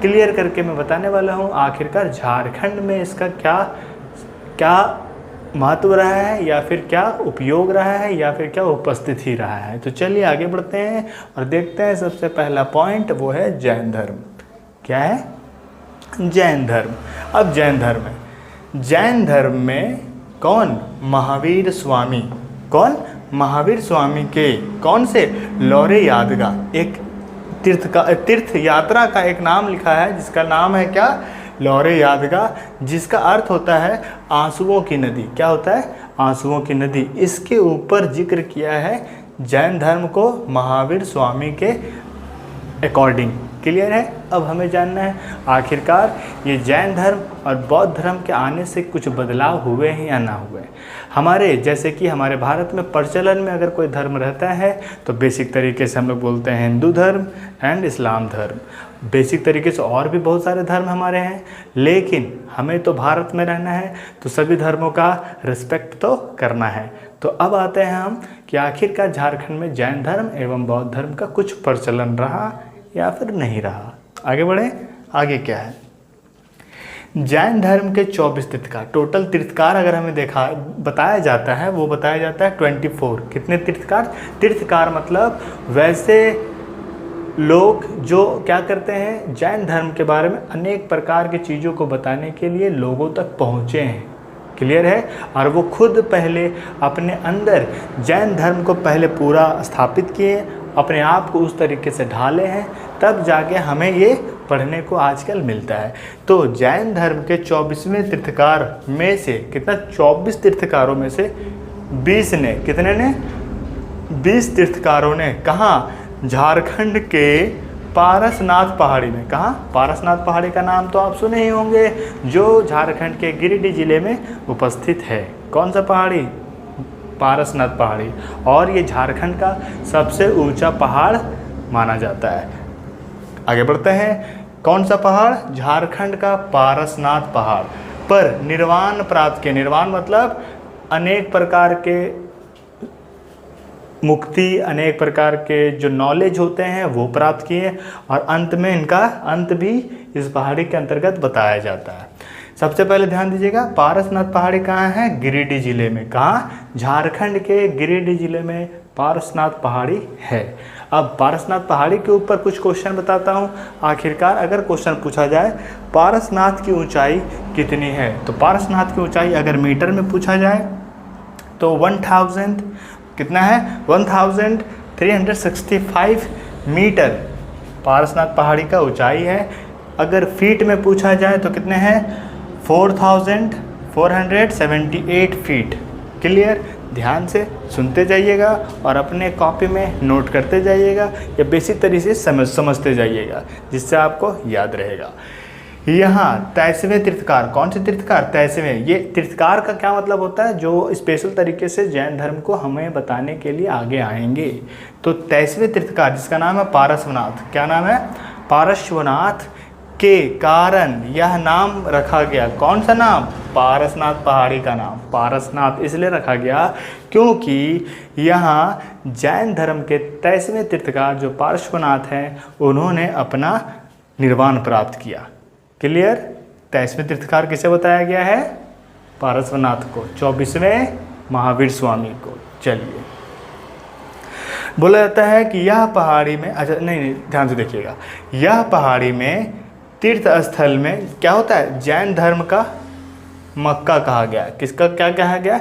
क्लियर करके मैं बताने वाला हूँ आखिरकार झारखंड में इसका क्या महत्व रहा है, या फिर क्या उपयोग रहा है, या फिर क्या उपस्थिति रहा है। तो चलिए आगे बढ़ते हैं और देखते हैं। सबसे पहला पॉइंट वो है जैन धर्म। क्या है? जैन धर्म। अब जैन धर्म है, जैन धर्म में कौन? महावीर स्वामी। कौन? महावीर स्वामी के कौन से? लौरे यादगा, एक तीर्थ यात्रा का एक नाम लिखा है जिसका नाम है क्या? लौरे यादगा, जिसका अर्थ होता है आंसुओं की नदी। क्या होता है? आंसुओं की नदी। इसके ऊपर जिक्र किया है जैन धर्म को महावीर स्वामी के अकॉर्डिंग। क्लियर है? अब हमें जानना है आखिरकार ये जैन धर्म और बौद्ध धर्म के आने से कुछ बदलाव हुए हैं या ना हुए। हमारे जैसे कि हमारे भारत में प्रचलन में अगर कोई धर्म रहता है तो बेसिक तरीके से हम लोग बोलते हैं हिंदू धर्म एंड इस्लाम धर्म। बेसिक तरीके से और भी बहुत सारे धर्म हमारे हैं, लेकिन हमें तो भारत में रहना है तो सभी धर्मों का रिस्पेक्ट तो करना है। तो अब आते हैं हम कि आखिरकार झारखंड में जैन धर्म एवं बौद्ध धर्म का कुछ प्रचलन रहा या फिर नहीं रहा। आगे बढ़े। आगे क्या है? जैन धर्म के 24 तीर्थकार, टोटल तीर्थकार अगर हमें बताया जाता है, वो बताया जाता है 24। कितने तीर्थकार? तीर्थकार मतलब वैसे लोग जो क्या करते हैं, जैन धर्म के बारे में अनेक प्रकार की चीज़ों को बताने के लिए लोगों तक पहुँचे हैं। क्लियर है? और वो खुद पहले अपने अंदर जैन धर्म को पहले पूरा स्थापित किए, अपने आप को उस तरीके से ढाले हैं, तब जाके हमें ये पढ़ने को आजकल मिलता है। तो जैन धर्म के 24वें तीर्थकार में से कितना? 24 तीर्थकारों में से 20 ने, कितने ने? 20 तीर्थकारों ने कहाँ? झारखंड के पारसनाथ पहाड़ी में। कहाँ? पारसनाथ पहाड़ी का नाम तो आप सुने ही होंगे, जो झारखंड के गिरिडीह जिले में उपस्थित है। कौन सा पहाड़ी? पारसनाथ पहाड़ी। और ये झारखंड का सबसे ऊंचा पहाड़ माना जाता है। आगे बढ़ते हैं। कौन सा पहाड़? झारखंड का पारसनाथ पहाड़ पर निर्वाण प्राप्त किया। निर्वाण मतलब अनेक प्रकार के मुक्ति, अनेक प्रकार के जो नॉलेज होते हैं वो प्राप्त किए, और अंत में इनका अंत भी इस पहाड़ी के अंतर्गत बताया जाता है। सबसे पहले ध्यान दीजिएगा, पारसनाथ पहाड़ी कहाँ है? गिरिडीह जिले में। कहाँ? झारखंड के गिरिडीह जिले में पारसनाथ पहाड़ी है। अब पारसनाथ पहाड़ी के ऊपर कुछ क्वेश्चन बताता हूँ। आखिरकार अगर क्वेश्चन पूछा जाए पारसनाथ की ऊंचाई कितनी है, तो पारसनाथ की ऊंचाई अगर मीटर में पूछा जाए तो 1000 कितना है? 1365 मीटर पारसनाथ पहाड़ी का ऊंचाई है। अगर फीट में पूछा जाए तो कितने हैं? 4478 फीट। क्लियर? ध्यान से सुनते जाइएगा और अपने कॉपी में नोट करते जाइएगा या बेसिक तरीके से समझते जाइएगा, जिससे आपको याद रहेगा। यहाँ 23वें तीर्थकार, कौन से तीर्थकार? 23वें। ये तीर्थकार का क्या मतलब होता है? जो स्पेशल तरीके से जैन धर्म को हमें बताने के लिए आगे आएंगे। तो 23वें तीर्थकार जिसका नाम है पारस्वनाथ, क्या नाम है? पारस्वनाथ के कारण यह नाम रखा गया। कौन सा नाम? पारसनाथ पहाड़ी का नाम पारसनाथ इसलिए रखा गया क्योंकि यहाँ जैन धर्म के 23वें तीर्थकार जो पार्श्वनाथ हैं, उन्होंने अपना निर्वाण प्राप्त किया। क्लियर? 23वें तीर्थकार किसे बताया गया है? पारस्वनाथ को। 24वें महावीर स्वामी को। चलिए, बोला जाता है कि यह पहाड़ी में, अच्छा नहीं ध्यान से देखिएगा, यह पहाड़ी में तीर्थ स्थल में क्या होता है? जैन धर्म का मक्का कहा गया। किसका क्या कहा गया?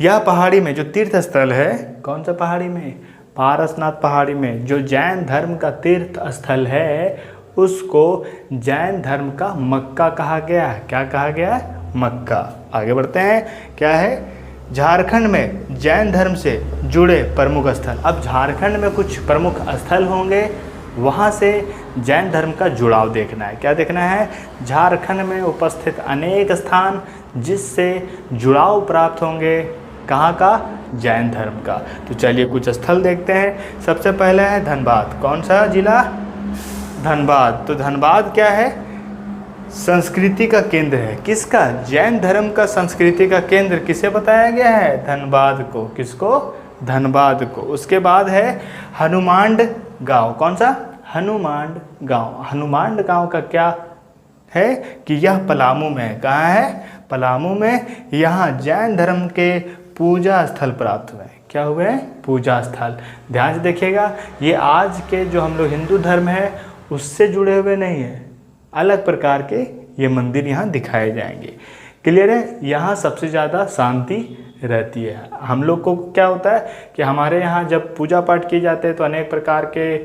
यह पहाड़ी में जो तीर्थ स्थल है, कौन सा पहाड़ी में? पारसनाथ पहाड़ी में जो जैन धर्म का तीर्थ स्थल है, उसको जैन धर्म का मक्का कहा गया है। क्या कहा गया है? मक्का। आगे बढ़ते हैं, क्या है? झारखंड में जैन धर्म से जुड़े प्रमुख स्थल। अब झारखंड में कुछ प्रमुख स्थल होंगे, वहाँ से जैन धर्म का जुड़ाव देखना है। क्या देखना है? झारखंड में उपस्थित अनेक स्थान जिससे जुड़ाव प्राप्त होंगे, कहाँ का? जैन धर्म का। तो चलिए कुछ स्थल देखते हैं। सबसे पहले है धनबाद। कौन सा जिला? धनबाद। तो धनबाद क्या है? संस्कृति का केंद्र है। किसका? जैन धर्म का संस्कृति का केंद्र किसे बताया गया है? धनबाद को। किसको? धनबाद को। उसके बाद है हनुमांड गांव। कौन सा? हनुमांड गांव। हनुमांड गांव का क्या है कि यह पलामू में है। कहाँ है? पलामू में। यहाँ जैन धर्म के पूजा स्थल प्राप्त हुए। क्या हुए? पूजा स्थल। ध्यान से देखिएगा, ये आज के जो हम लोग हिंदू धर्म है उससे जुड़े हुए नहीं है, अलग प्रकार के ये मंदिर यहाँ दिखाए जाएंगे। क्लियर है? यहाँ सबसे ज़्यादा शांति रहती है। हम लोग को क्या होता है कि हमारे यहाँ जब पूजा पाठ किए जाते हैं तो अनेक प्रकार के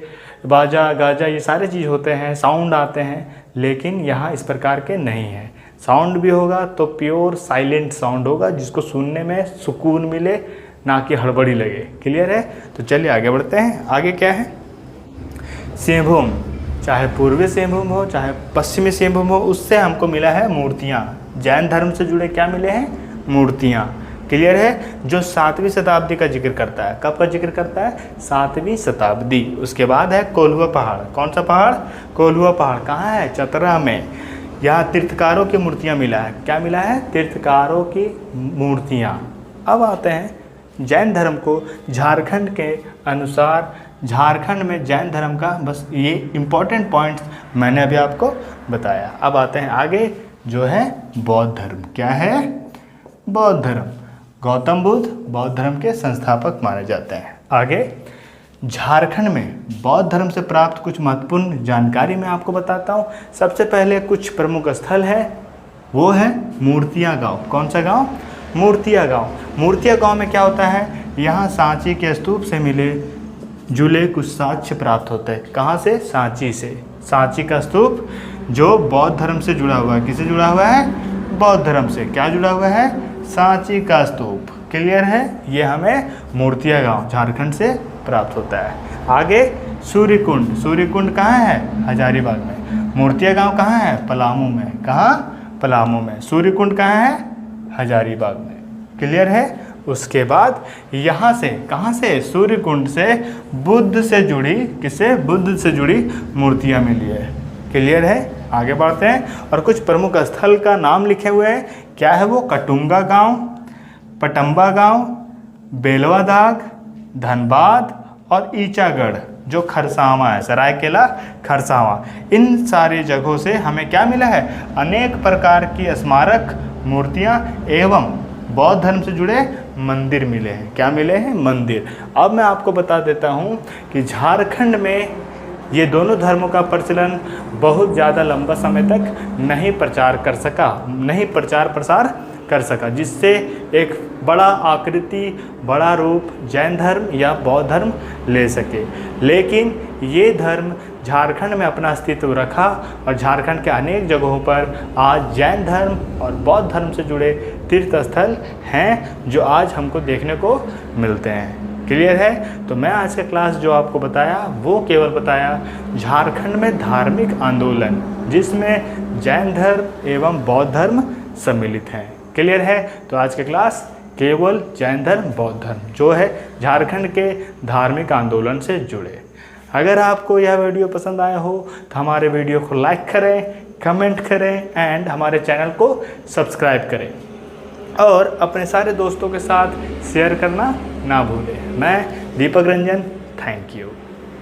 बाजा गाजा ये सारे चीज़ होते हैं, साउंड आते हैं, लेकिन यहाँ इस प्रकार के नहीं हैं। साउंड भी होगा तो प्योर साइलेंट साउंड होगा, जिसको सुनने में सुकून मिले, ना कि हड़बड़ी लगे। क्लियर है? तो चलिए आगे बढ़ते हैं। आगे क्या है? सिंहभूम, चाहे पूर्वी सिंहभूम हो चाहे पश्चिमी सिंहभूम हो, उससे हमको मिला है मूर्तियाँ। जैन धर्म से जुड़े क्या मिले हैं? मूर्तियाँ। क्लियर है? जो 7वीं शताब्दी का जिक्र करता है। कब का जिक्र करता है? 7वीं शताब्दी। उसके बाद है कोल्हुआ पहाड़। कौन सा पहाड़? कोल्हुआ पहाड़। कहाँ है? चतरा में। यहाँ तीर्थकारों की मूर्तियाँ मिला है। क्या मिला है? तीर्थकारों की मूर्तियाँ। अब आते हैं जैन धर्म को झारखंड के अनुसार। झारखंड में जैन धर्म का बस ये इम्पोर्टेंट पॉइंट्स मैंने अभी आपको बताया। अब आते हैं आगे, जो है बौद्ध धर्म। क्या है? बौद्ध धर्म। गौतम बुद्ध बौद्ध धर्म के संस्थापक माने जाते हैं। आगे झारखंड में बौद्ध धर्म से प्राप्त कुछ महत्वपूर्ण जानकारी मैं आपको बताता हूँ। सबसे पहले कुछ प्रमुख स्थल है, वो है मूर्तिया गांव। कौन सा गांव? मूर्तिया गांव। मूर्तिया गांव में क्या होता है? यहाँ सांची के स्तूप से मिले जुले कुछ साक्ष्य प्राप्त होते हैं। कहाँ से? सांची से। सांची का स्तूप जो बौद्ध धर्म से जुड़ा हुआ है। किससे जुड़ा हुआ है? बौद्ध धर्म से। क्या जुड़ा हुआ है? सांची का स्तूप। क्लियर है? ये हमें मूर्तिया गांव झारखंड से प्राप्त होता है। आगे सूर्यकुंड। सूर्यकुंड कहाँ है? हजारीबाग में। मूर्तिया गांव कहाँ है? पलामू में। कहाँ? पलामू में। सूर्यकुंड कहाँ है? हजारीबाग में। क्लियर है? उसके बाद यहाँ से, कहाँ से? सूर्यकुंड से बुद्ध से जुड़ी, किससे? बुद्ध से जुड़ी मूर्तियाँ मिली है। क्लियर है? आगे बढ़ते हैं और कुछ प्रमुख स्थल का नाम लिखे हुए हैं। क्या है वो? कटुंगा गांव, पटम्बा गांव, बेलवा दाग, धनबाद और ईचागढ़ जो खरसावां है, सरायकेला खरसावां। इन सारी जगहों से हमें क्या मिला है? अनेक प्रकार की स्मारक, मूर्तियां एवं बौद्ध धर्म से जुड़े मंदिर मिले हैं। क्या मिले हैं? मंदिर। अब मैं आपको बता देता हूं कि झारखंड में ये दोनों धर्मों का प्रचलन बहुत ज़्यादा लंबा समय तक नहीं प्रचार प्रसार कर सका, जिससे एक बड़ा आकृति, बड़ा रूप जैन धर्म या बौद्ध धर्म ले सके। लेकिन ये धर्म झारखंड में अपना अस्तित्व रखा और झारखंड के अनेक जगहों पर आज जैन धर्म और बौद्ध धर्म से जुड़े तीर्थ स्थल हैं जो आज हमको देखने को मिलते हैं। क्लियर है? तो मैं आज का क्लास जो आपको बताया वो केवल बताया झारखंड में धार्मिक आंदोलन जिसमें जैन धर्म एवं बौद्ध धर्म सम्मिलित हैं। क्लियर है? तो आज का क्लास केवल जैन धर्म, बौद्ध धर्म जो है झारखंड के धार्मिक आंदोलन से जुड़े। अगर आपको यह वीडियो पसंद आया हो तो हमारे वीडियो को लाइक करें, कमेंट करें एंड हमारे चैनल को सब्सक्राइब करें और अपने सारे दोस्तों के साथ शेयर करना ना भूलें। मैं दीपक रंजन, थैंक यू।